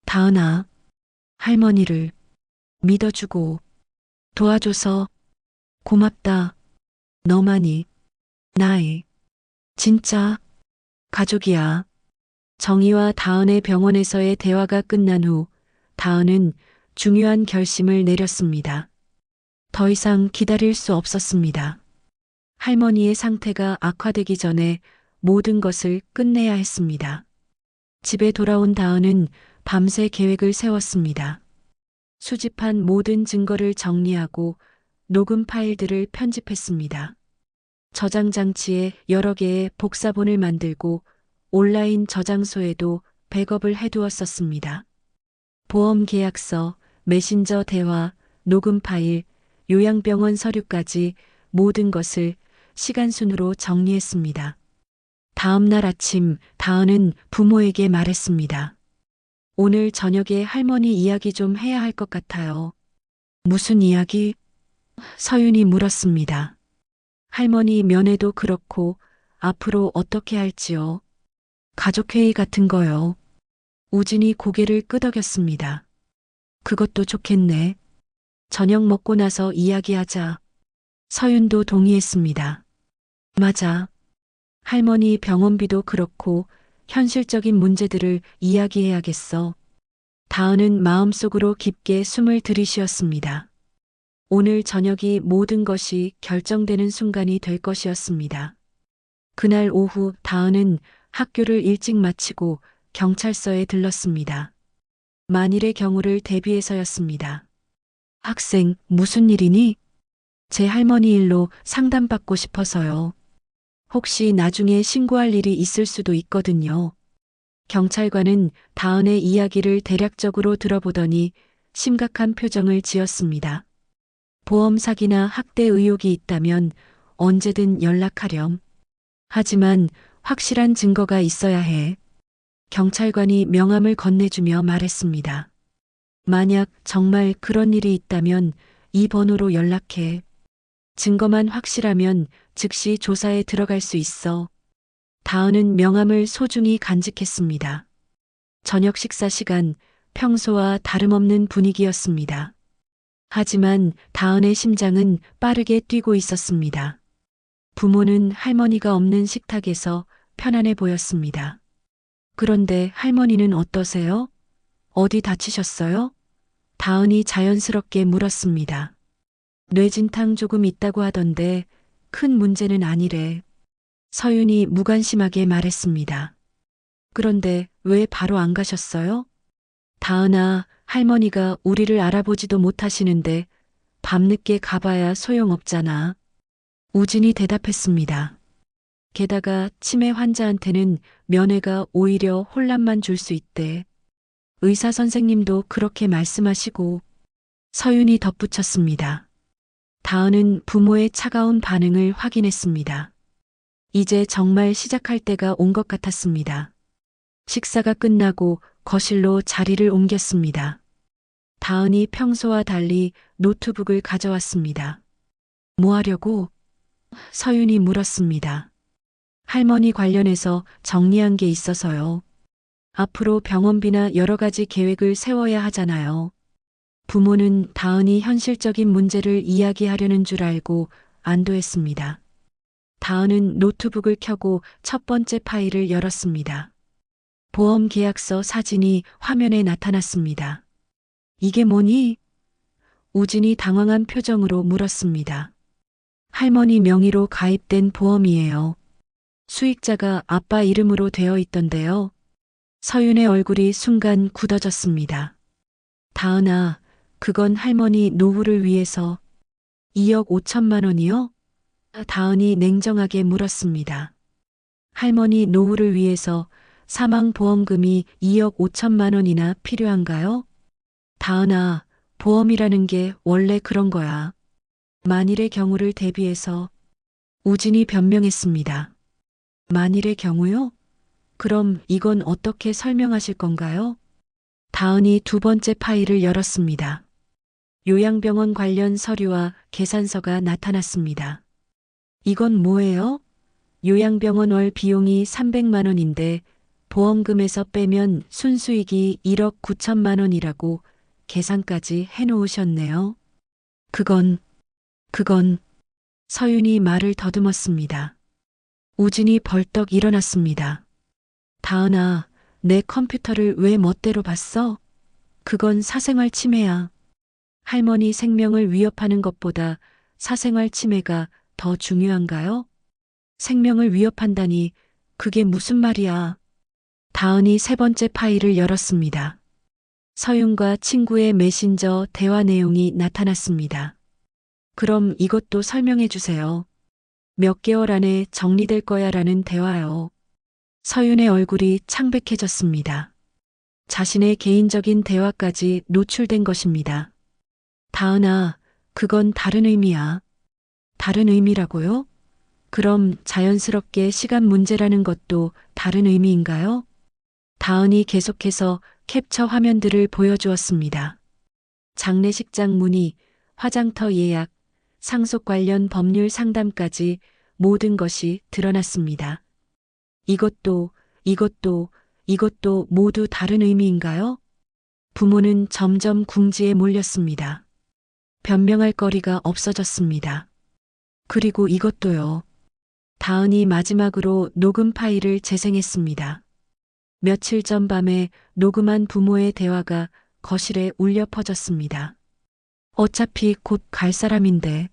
다은아, 할머니를 믿어주고 도와줘서 고맙다. 너만이 나의 진짜 가족이야. 정희와 다은의 병원에서의 대화가 끝난 후 다은은 중요한 결심을 내렸습니다. 더 이상 기다릴 수 없었습니다. 할머니의 상태가 악화되기 전에 모든 것을 끝내야 했습니다. 집에 돌아온 다은은 밤새 계획을 세웠습니다. 수집한 모든 증거를 정리하고 녹음 파일들을 편집했습니다. 저장 장치에 여러 개의 복사본을 만들고 온라인 저장소에도 백업을 해두었었습니다. 보험 계약서, 메신저 대화, 녹음 파일, 요양병원 서류까지 모든 것을 시간 순으로 정리했습니다. 다음 날 아침 다은은 부모에게 말했습니다. 오늘 저녁에 할머니 이야기 좀 해야 할 것 같아요. 무슨 이야기? 서윤이 물었습니다. 할머니 면회도 그렇고 앞으로 어떻게 할지요? 가족회의 같은 거요. 우진이 고개를 끄덕였습니다. 그것도 좋겠네. 저녁 먹고 나서 이야기하자. 서윤도 동의했습니다. 맞아. 할머니 병원비도 그렇고 현실적인 문제들을 이야기해야겠어. 다은은 마음속으로 깊게 숨을 들이쉬었습니다. 오늘 저녁이 모든 것이 결정되는 순간이 될 것이었습니다. 그날 오후 다은은 학교를 일찍 마치고 경찰서에 들렀습니다. 만일의 경우를 대비해서였습니다. 학생, 무슨 일이니? 제 할머니 일로 상담받고 싶어서요. 혹시 나중에 신고할 일이 있을 수도 있거든요. 경찰관은 다은의 이야기를 대략적으로 들어보더니 심각한 표정을 지었습니다. 보험 사기나 학대 의혹이 있다면 언제든 연락하렴. 하지만 확실한 증거가 있어야 해. 경찰관이 명함을 건네주며 말했습니다. 만약 정말 그런 일이 있다면 이 번호로 연락해. 증거만 확실하면 즉시 조사에 들어갈 수 있어. 다은은 명함을 소중히 간직했습니다. 저녁 식사 시간, 평소와 다름없는 분위기였습니다. 하지만 다은의 심장은 빠르게 뛰고 있었습니다. 부모는 할머니가 없는 식탁에서 편안해 보였습니다. 그런데 할머니는 어떠세요? 어디 다치셨어요? 다은이 자연스럽게 물었습니다. 뇌진탕 조금 있다고 하던데 큰 문제는 아니래. 서윤이 무관심하게 말했습니다. 그런데 왜 바로 안 가셨어요? 다은아, 할머니가 우리를 알아보지도 못하시는데 밤늦게 가봐야 소용없잖아. 우진이 대답했습니다. 게다가 치매 환자한테는 면회가 오히려 혼란만 줄 수 있대. 의사 선생님도 그렇게 말씀하시고. 서윤이 덧붙였습니다. 다은은 부모의 차가운 반응을 확인했습니다. 이제 정말 시작할 때가 온 것 같았습니다. 식사가 끝나고 거실로 자리를 옮겼습니다. 다은이 평소와 달리 노트북을 가져왔습니다. 뭐 하려고? 서윤이 물었습니다. 할머니 관련해서 정리한 게 있어서요. 앞으로 병원비나 여러 가지 계획을 세워야 하잖아요. 부모는 다은이 현실적인 문제를 이야기하려는 줄 알고 안도했습니다. 다은은 노트북을 켜고 첫 번째 파일을 열었습니다. 보험 계약서 사진이 화면에 나타났습니다. 이게 뭐니? 우진이 당황한 표정으로 물었습니다. 할머니 명의로 가입된 보험이에요. 수익자가 아빠 이름으로 되어 있던데요. 서윤의 얼굴이 순간 굳어졌습니다. 다은아, 그건 할머니 노후를 위해서 2억 5천만 원이요? 다은이 냉정하게 물었습니다. 할머니 노후를 위해서 사망보험금이 2억 5천만 원이나 필요한가요? 다은아, 보험이라는 게 원래 그런 거야. 만일의 경우를 대비해서. 우진이 변명했습니다. 만일의 경우요? 그럼 이건 어떻게 설명하실 건가요? 다은이 두 번째 파일을 열었습니다. 요양병원 관련 서류와 계산서가 나타났습니다. 이건 뭐예요? 요양병원 월 비용이 300만 원인데 보험금에서 빼면 순수익이 1억 9천만 원이라고 계산까지 해놓으셨네요. 그건 서윤이 말을 더듬었습니다. 우진이 벌떡 일어났습니다. 다은아, 내 컴퓨터를 왜 멋대로 봤어? 그건 사생활 침해야. 할머니 생명을 위협하는 것보다 사생활 침해가 더 중요한가요? 생명을 위협한다니 그게 무슨 말이야? 다은이 세 번째 파일을 열었습니다. 서윤과 친구의 메신저 대화 내용이 나타났습니다. 그럼 이것도 설명해 주세요. 몇 개월 안에 정리될 거야 라는 대화요. 서윤의 얼굴이 창백해졌습니다. 자신의 개인적인 대화까지 노출된 것입니다. 다은아, 그건 다른 의미야. 다른 의미라고요? 그럼 자연스럽게 시간 문제라는 것도 다른 의미인가요? 다은이 계속해서 캡처 화면들을 보여주었습니다. 장례식장 문의, 화장터 예약, 상속 관련 법률 상담까지 모든 것이 드러났습니다. 이것도 모두 다른 의미인가요? 부모는 점점 궁지에 몰렸습니다. 변명할 거리가 없어졌습니다. 그리고 이것도요. 다은이 마지막으로 녹음 파일을 재생했습니다. 며칠 전 밤에 녹음한 부모의 대화가 거실에 울려 퍼졌습니다. 어차피 곧 갈 사람인데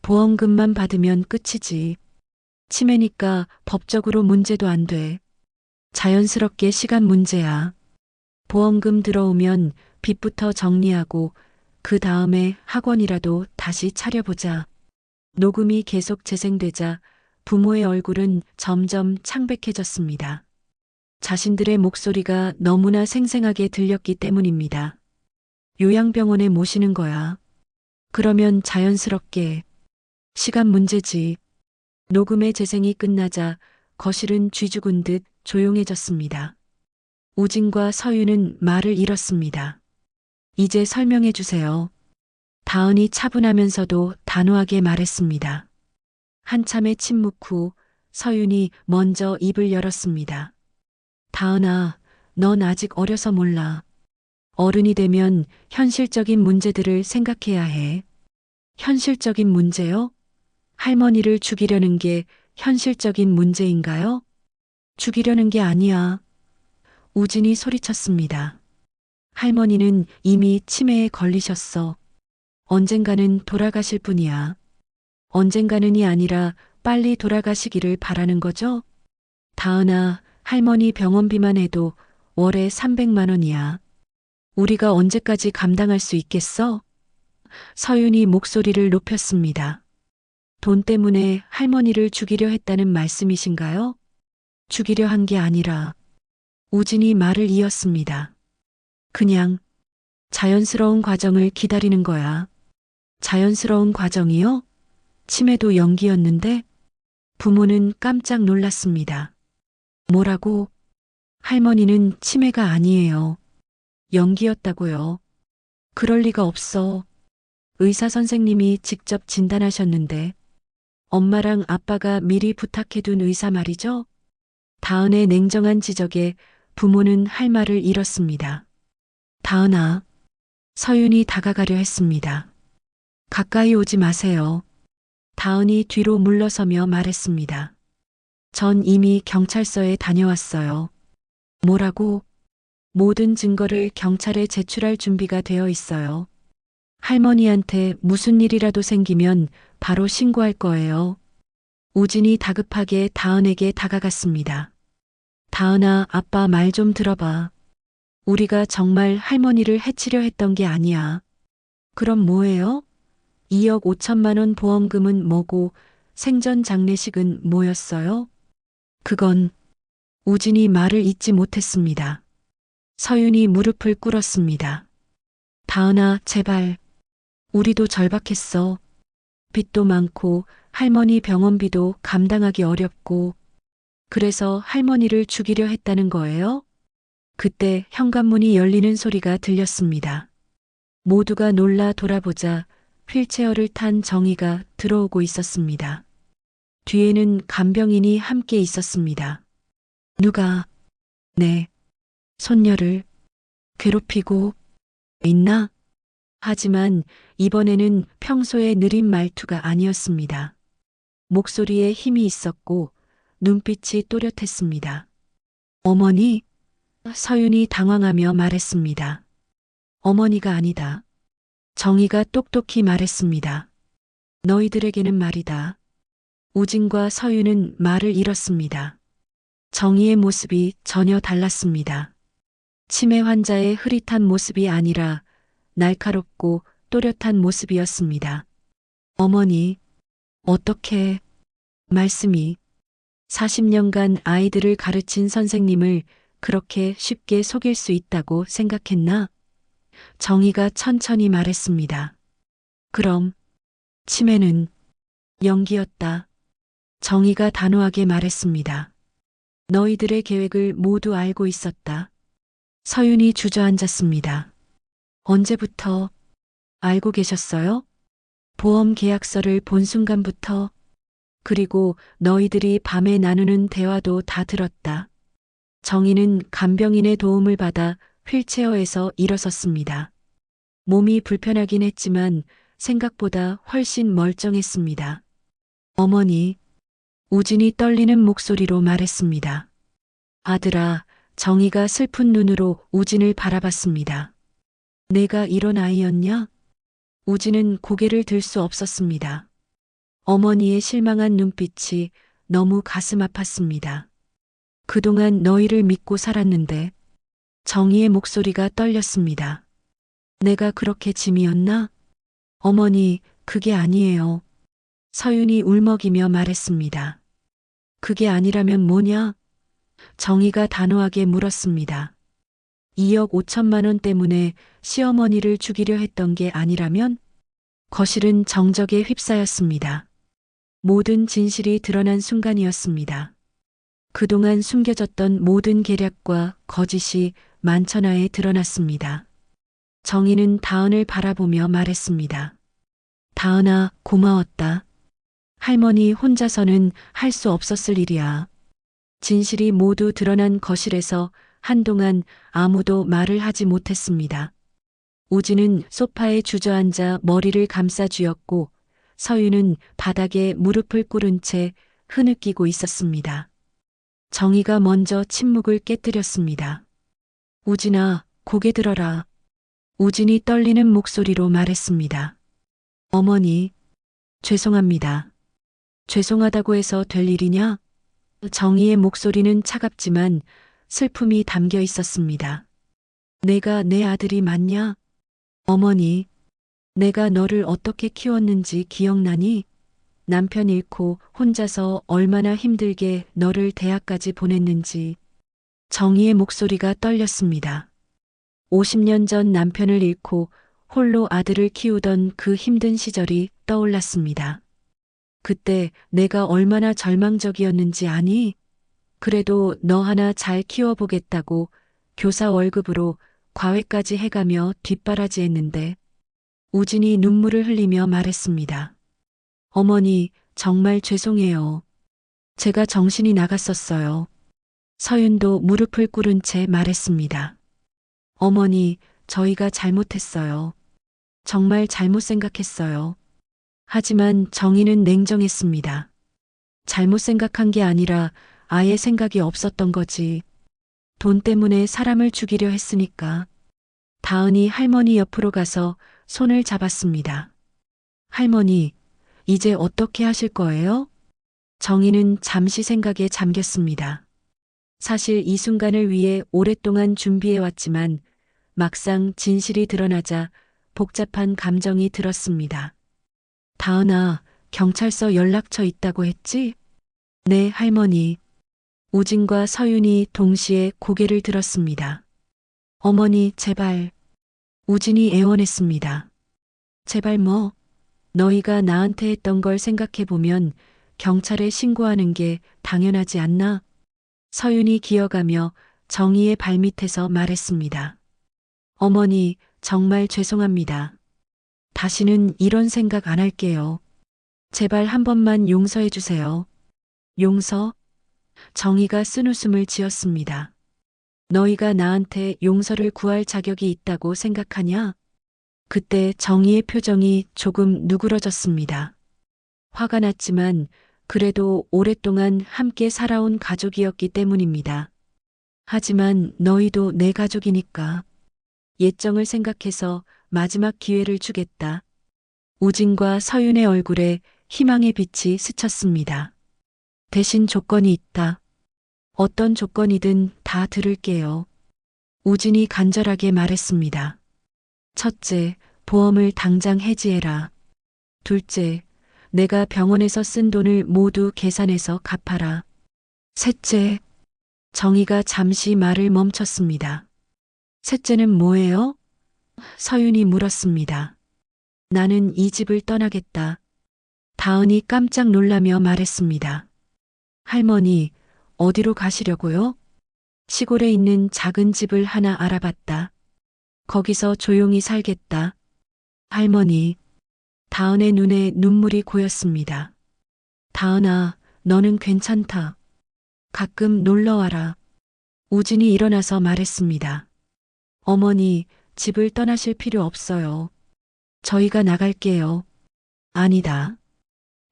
보험금만 받으면 끝이지. 치매니까 법적으로 문제도 안 돼. 자연스럽게 시간 문제야. 보험금 들어오면 빚부터 정리하고 그 다음에 학원이라도 다시 차려보자. 녹음이 계속 재생되자 부모의 얼굴은 점점 창백해졌습니다. 자신들의 목소리가 너무나 생생하게 들렸기 때문입니다. 요양병원에 모시는 거야. 그러면 자연스럽게 시간 문제지. 녹음의 재생이 끝나자 거실은 쥐죽은 듯 조용해졌습니다. 우진과 서윤은 말을 잃었습니다. 이제 설명해 주세요. 다은이 차분하면서도 단호하게 말했습니다. 한참의 침묵 후 서윤이 먼저 입을 열었습니다. 다은아, 넌 아직 어려서 몰라. 어른이 되면 현실적인 문제들을 생각해야 해. 현실적인 문제요? 할머니를 죽이려는 게 현실적인 문제인가요? 죽이려는 게 아니야. 우진이 소리쳤습니다. 할머니는 이미 치매에 걸리셨어. 언젠가는 돌아가실 분이야. 언젠가는이 아니라 빨리 돌아가시기를 바라는 거죠? 다은아, 할머니 병원비만 해도 월에 300만 원이야. 우리가 언제까지 감당할 수 있겠어? 서윤이 목소리를 높였습니다. 돈 때문에 할머니를 죽이려 했다는 말씀이신가요? 죽이려 한 게 아니라 우진이 말을 이었습니다. 그냥 자연스러운 과정을 기다리는 거야. 자연스러운 과정이요? 치매도 연기였는데 부모는 깜짝 놀랐습니다. 뭐라고? 할머니는 치매가 아니에요. 연기였다고요. 그럴 리가 없어. 의사 선생님이 직접 진단하셨는데 엄마랑 아빠가 미리 부탁해둔 의사 말이죠? 다은의 냉정한 지적에 부모는 할 말을 잃었습니다. 다은아, 서윤이 다가가려 했습니다. 가까이 오지 마세요. 다은이 뒤로 물러서며 말했습니다. 전 이미 경찰서에 다녀왔어요. 뭐라고? 모든 증거를 경찰에 제출할 준비가 되어 있어요. 할머니한테 무슨 일이라도 생기면 바로 신고할 거예요. 우진이 다급하게 다은에게 다가갔습니다. 다은아, 아빠 말 좀 들어봐. 우리가 정말 할머니를 해치려 했던 게 아니야. 그럼 뭐예요? 2억 5천만 원 보험금은 뭐고 생전 장례식은 뭐였어요? 그건 우진이 말을 잇지 못했습니다. 서윤이 무릎을 꿇었습니다. 다은아, 제발. 우리도 절박했어. 빚도 많고 할머니 병원비도 감당하기 어렵고 그래서 할머니를 죽이려 했다는 거예요? 그때 현관문이 열리는 소리가 들렸습니다. 모두가 놀라 돌아보자 휠체어를 탄 정희가 들어오고 있었습니다. 뒤에는 간병인이 함께 있었습니다. 누가 내 손녀를 괴롭히고 있나? 하지만 이번에는 평소의 느린 말투가 아니었습니다. 목소리에 힘이 있었고 눈빛이 또렷했습니다. 어머니? 서윤이 당황하며 말했습니다. 어머니가 아니다. 정희가 똑똑히 말했습니다. 너희들에게는 말이다. 우진과 서윤은 말을 잃었습니다. 정희의 모습이 전혀 달랐습니다. 치매 환자의 흐릿한 모습이 아니라 날카롭고 또렷한 모습이었습니다. 어머니, 어떻게 말씀이 40년간 아이들을 가르친 선생님을 그렇게 쉽게 속일 수 있다고 생각했나? 정희가 천천히 말했습니다. 그럼 치매는 연기였다. 정희가 단호하게 말했습니다. 너희들의 계획을 모두 알고 있었다. 서윤이 주저앉았습니다. 언제부터 알고 계셨어요? 보험 계약서를 본 순간부터. 그리고 너희들이 밤에 나누는 대화도 다 들었다. 정희는 간병인의 도움을 받아 휠체어에서 일어섰습니다. 몸이 불편하긴 했지만 생각보다 훨씬 멀쩡했습니다. 어머니, 우진이 떨리는 목소리로 말했습니다. 아들아, 정희가 슬픈 눈으로 우진을 바라봤습니다. 내가 이런 아이였냐? 우진은 고개를 들 수 없었습니다. 어머니의 실망한 눈빛이 너무 가슴 아팠습니다. 그동안 너희를 믿고 살았는데 정희의 목소리가 떨렸습니다. 내가 그렇게 짐이었나? 어머니, 그게 아니에요. 서윤이 울먹이며 말했습니다. 그게 아니라면 뭐냐? 정희가 단호하게 물었습니다. 2억 5천만 원 때문에 시어머니를 죽이려 했던 게 아니라면? 거실은 정적에 휩싸였습니다. 모든 진실이 드러난 순간이었습니다. 그동안 숨겨졌던 모든 계략과 거짓이 만천하에 드러났습니다. 정희는 다은을 바라보며 말했습니다. 다은아, 고마웠다. 할머니 혼자서는 할 수 없었을 일이야. 진실이 모두 드러난 거실에서 한동안 아무도 말을 하지 못했습니다. 우진은 소파에 주저앉아 머리를 감싸 쥐었고 서윤은 바닥에 무릎을 꿇은 채 흐느끼고 있었습니다. 정희가 먼저 침묵을 깨뜨렸습니다. 우진아, 고개 들어라. 우진이 떨리는 목소리로 말했습니다. 어머니, 죄송합니다. 죄송하다고 해서 될 일이냐? 정희의 목소리는 차갑지만 슬픔이 담겨 있었습니다. 내가 내 아들이 맞냐? 어머니, 내가 너를 어떻게 키웠는지 기억나니? 남편 잃고 혼자서 얼마나 힘들게 너를 대학까지 보냈는지. 정희의 목소리가 떨렸습니다. 50년 전 남편을 잃고 홀로 아들을 키우던 그 힘든 시절이 떠올랐습니다. 그때 내가 얼마나 절망적이었는지 아니? 그래도 너 하나 잘 키워보겠다고 교사 월급으로 과외까지 해가며 뒷바라지했는데 우진이 눈물을 흘리며 말했습니다. 어머니, 정말 죄송해요. 제가 정신이 나갔었어요. 서윤도 무릎을 꿇은 채 말했습니다. 어머니, 저희가 잘못했어요. 정말 잘못 생각했어요. 하지만 정희는 냉정했습니다. 잘못 생각한 게 아니라 아예 생각이 없었던 거지. 돈 때문에 사람을 죽이려 했으니까. 다은이 할머니 옆으로 가서 손을 잡았습니다. 할머니, 이제 어떻게 하실 거예요? 정희는 잠시 생각에 잠겼습니다. 사실 이 순간을 위해 오랫동안 준비해왔지만 막상 진실이 드러나자 복잡한 감정이 들었습니다. 다은아, 경찰서 연락처 있다고 했지? 네, 할머니. 우진과 서윤이 동시에 고개를 들었습니다. 어머니, 제발. 우진이 애원했습니다. 제발 뭐? 너희가 나한테 했던 걸 생각해보면 경찰에 신고하는 게 당연하지 않나? 서윤이 기어가며 정희의 발밑에서 말했습니다. 어머니, 정말 죄송합니다. 다시는 이런 생각 안 할게요. 제발 한 번만 용서해 주세요. 용서? 정희가 쓴웃음을 지었습니다. 너희가 나한테 용서를 구할 자격이 있다고 생각하냐? 그때 정희의 표정이 조금 누그러졌습니다. 화가 났지만 그래도 오랫동안 함께 살아온 가족이었기 때문입니다. 하지만 너희도 내 가족이니까. 예정을 생각해서 마지막 기회를 주겠다. 우진과 서윤의 얼굴에 희망의 빛이 스쳤습니다. 대신 조건이 있다. 어떤 조건이든 다 들을게요. 우진이 간절하게 말했습니다. 첫째, 보험을 당장 해지해라. 둘째, 내가 병원에서 쓴 돈을 모두 계산해서 갚아라. 셋째, 정희가 잠시 말을 멈췄습니다. 셋째는 뭐예요? 서윤이 물었습니다. 나는 이 집을 떠나겠다. 다은이 깜짝 놀라며 말했습니다. 할머니, 어디로 가시려고요? 시골에 있는 작은 집을 하나 알아봤다. 거기서 조용히 살겠다. 할머니, 다은의 눈에 눈물이 고였습니다. 다은아, 너는 괜찮다. 가끔 놀러와라. 우진이 일어나서 말했습니다. 어머니, 집을 떠나실 필요 없어요. 저희가 나갈게요. 아니다.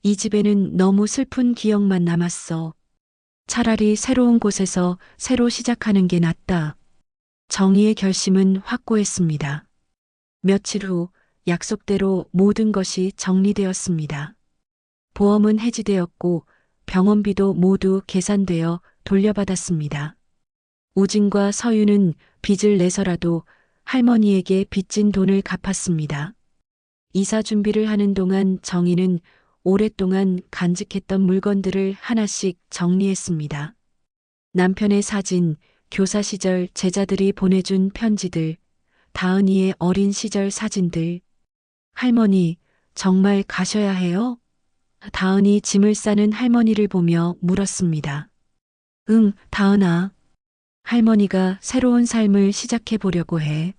이 집에는 너무 슬픈 기억만 남았어. 차라리 새로운 곳에서 새로 시작하는 게 낫다. 정희의 결심은 확고했습니다. 며칠 후 약속대로 모든 것이 정리되었습니다. 보험은 해지되었고 병원비도 모두 계산되어 돌려받았습니다. 우진과 서윤은 빚을 내서라도 할머니에게 빚진 돈을 갚았습니다. 이사 준비를 하는 동안 정희는 오랫동안 간직했던 물건들을 하나씩 정리했습니다. 남편의 사진, 교사 시절 제자들이 보내준 편지들, 다은이의 어린 시절 사진들. 할머니, 정말 가셔야 해요? 다은이 짐을 싸는 할머니를 보며 물었습니다. 응, 다은아. 할머니가 새로운 삶을 시작해 보려고 해.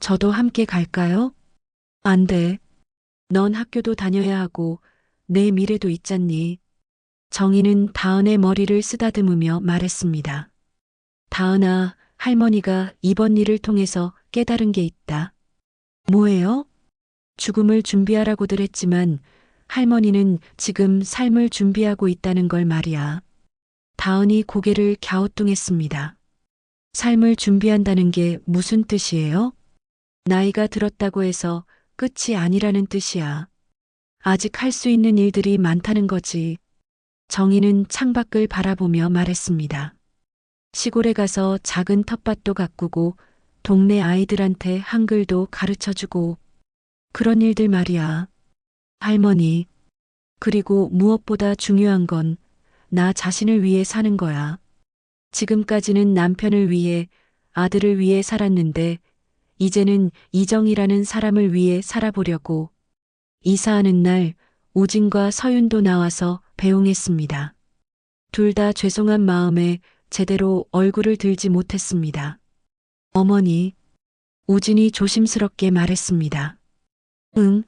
저도 함께 갈까요? 안 돼. 넌 학교도 다녀야 하고 내 미래도 있잖니. 정희는 다은의 머리를 쓰다듬으며 말했습니다. 다은아, 할머니가 이번 일을 통해서 깨달은 게 있다. 뭐예요? 죽음을 준비하라고들 했지만 할머니는 지금 삶을 준비하고 있다는 걸 말이야. 다은이 고개를 갸우뚱했습니다. 삶을 준비한다는 게 무슨 뜻이에요? 나이가 들었다고 해서 끝이 아니라는 뜻이야. 아직 할 수 있는 일들이 많다는 거지. 정희는 창밖을 바라보며 말했습니다. 시골에 가서 작은 텃밭도 가꾸고 동네 아이들한테 한글도 가르쳐주고 그런 일들 말이야. 할머니. 그리고 무엇보다 중요한 건 나 자신을 위해 사는 거야. 지금까지는 남편을 위해, 아들을 위해 살았는데 이제는 이정이라는 사람을 위해 살아보려고. 이사하는 날 우진과 서윤도 나와서 배웅했습니다. 둘 다 죄송한 마음에 제대로 얼굴을 들지 못했습니다. 어머니, 우진이 조심스럽게 말했습니다. 응,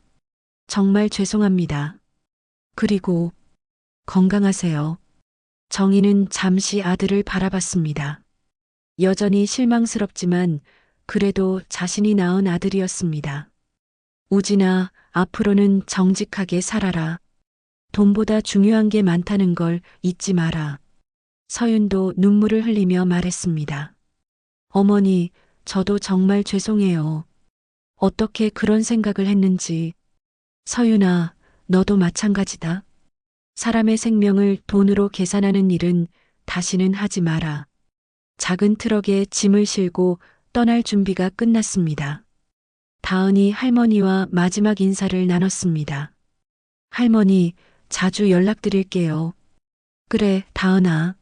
정말 죄송합니다. 그리고 건강하세요. 정희는 잠시 아들을 바라봤습니다. 여전히 실망스럽지만 그래도 자신이 낳은 아들이었습니다. 우진아, 앞으로는 정직하게 살아라. 돈보다 중요한 게 많다는 걸 잊지 마라. 서윤도 눈물을 흘리며 말했습니다. 어머니, 저도 정말 죄송해요. 어떻게 그런 생각을 했는지. 서윤아, 너도 마찬가지다. 사람의 생명을 돈으로 계산하는 일은 다시는 하지 마라. 작은 트럭에 짐을 싣고 떠날 준비가 끝났습니다. 다은이 할머니와 마지막 인사를 나눴습니다. 할머니, 자주 연락드릴게요. 그래, 다은아.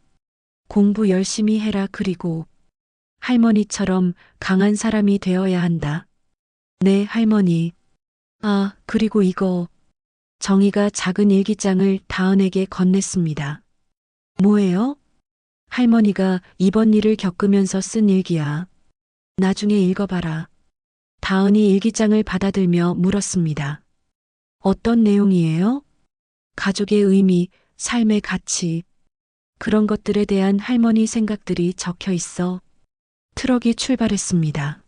공부 열심히 해라. 그리고 할머니처럼 강한 사람이 되어야 한다. 네, 할머니. 아, 그리고 이거. 정희가 작은 일기장을 다은에게 건넸습니다. 뭐예요? 할머니가 이번 일을 겪으면서 쓴 일기야. 나중에 읽어봐라. 다은이 일기장을 받아들며 물었습니다. 어떤 내용이에요? 가족의 의미, 삶의 가치, 그런 것들에 대한 할머니 생각들이 적혀 있어. 트럭이 출발했습니다.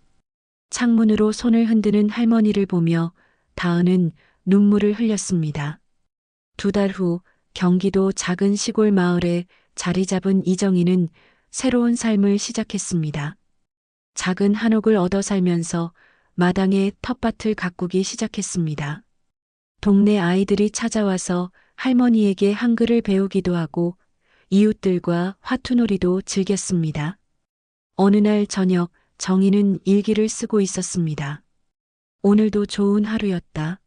창문으로 손을 흔드는 할머니를 보며 다은은 눈물을 흘렸습니다. 2달 후 경기도 작은 시골 마을에 자리 잡은 이정희는 새로운 삶을 시작했습니다. 작은 한옥을 얻어 살면서 마당에 텃밭을 가꾸기 시작했습니다. 동네 아이들이 찾아와서 할머니에게 한글을 배우기도 하고 이웃들과 화투놀이도 즐겼습니다. 어느 날 저녁 정희는 일기를 쓰고 있었습니다. 오늘도 좋은 하루였다.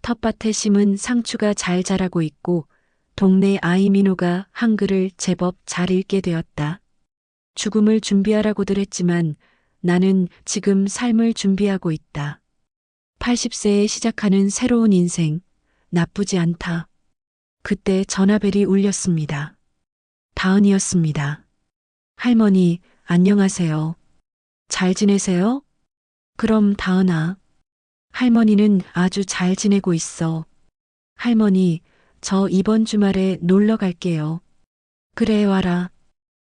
텃밭에 심은 상추가 잘 자라고 있고 동네 아이 민호가 한글을 제법 잘 읽게 되었다. 죽음을 준비하라고들 했지만 나는 지금 삶을 준비하고 있다. 80세에 시작하는 새로운 인생, 나쁘지 않다. 그때 전화벨이 울렸습니다. 다은이었습니다. 할머니, 안녕하세요. 잘 지내세요? 그럼 다은아. 할머니는 아주 잘 지내고 있어. 할머니, 저 이번 주말에 놀러 갈게요. 그래, 와라.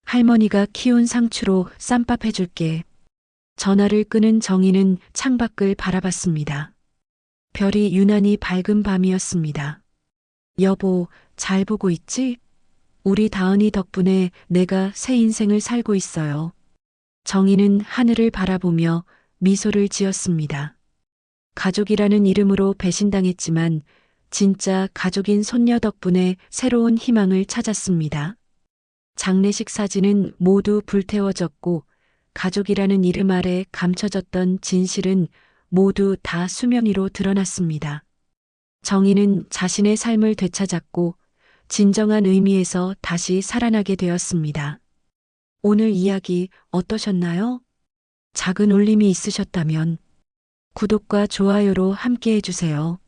할머니가 키운 상추로 쌈밥 해줄게. 전화를 끊은 정희는 창밖을 바라봤습니다. 별이 유난히 밝은 밤이었습니다. 여보, 잘 보고 있지? 우리 다은이 덕분에 내가 새 인생을 살고 있어요. 정희는 하늘을 바라보며 미소를 지었습니다. 가족이라는 이름으로 배신당했지만 진짜 가족인 손녀 덕분에 새로운 희망을 찾았습니다. 장례식 사진은 모두 불태워졌고 가족이라는 이름 아래 감춰졌던 진실은 모두 다 수면 위로 드러났습니다. 정희는 자신의 삶을 되찾았고 진정한 의미에서 다시 살아나게 되었습니다. 오늘 이야기 어떠셨나요? 작은 울림이 있으셨다면 구독과 좋아요로 함께 해주세요.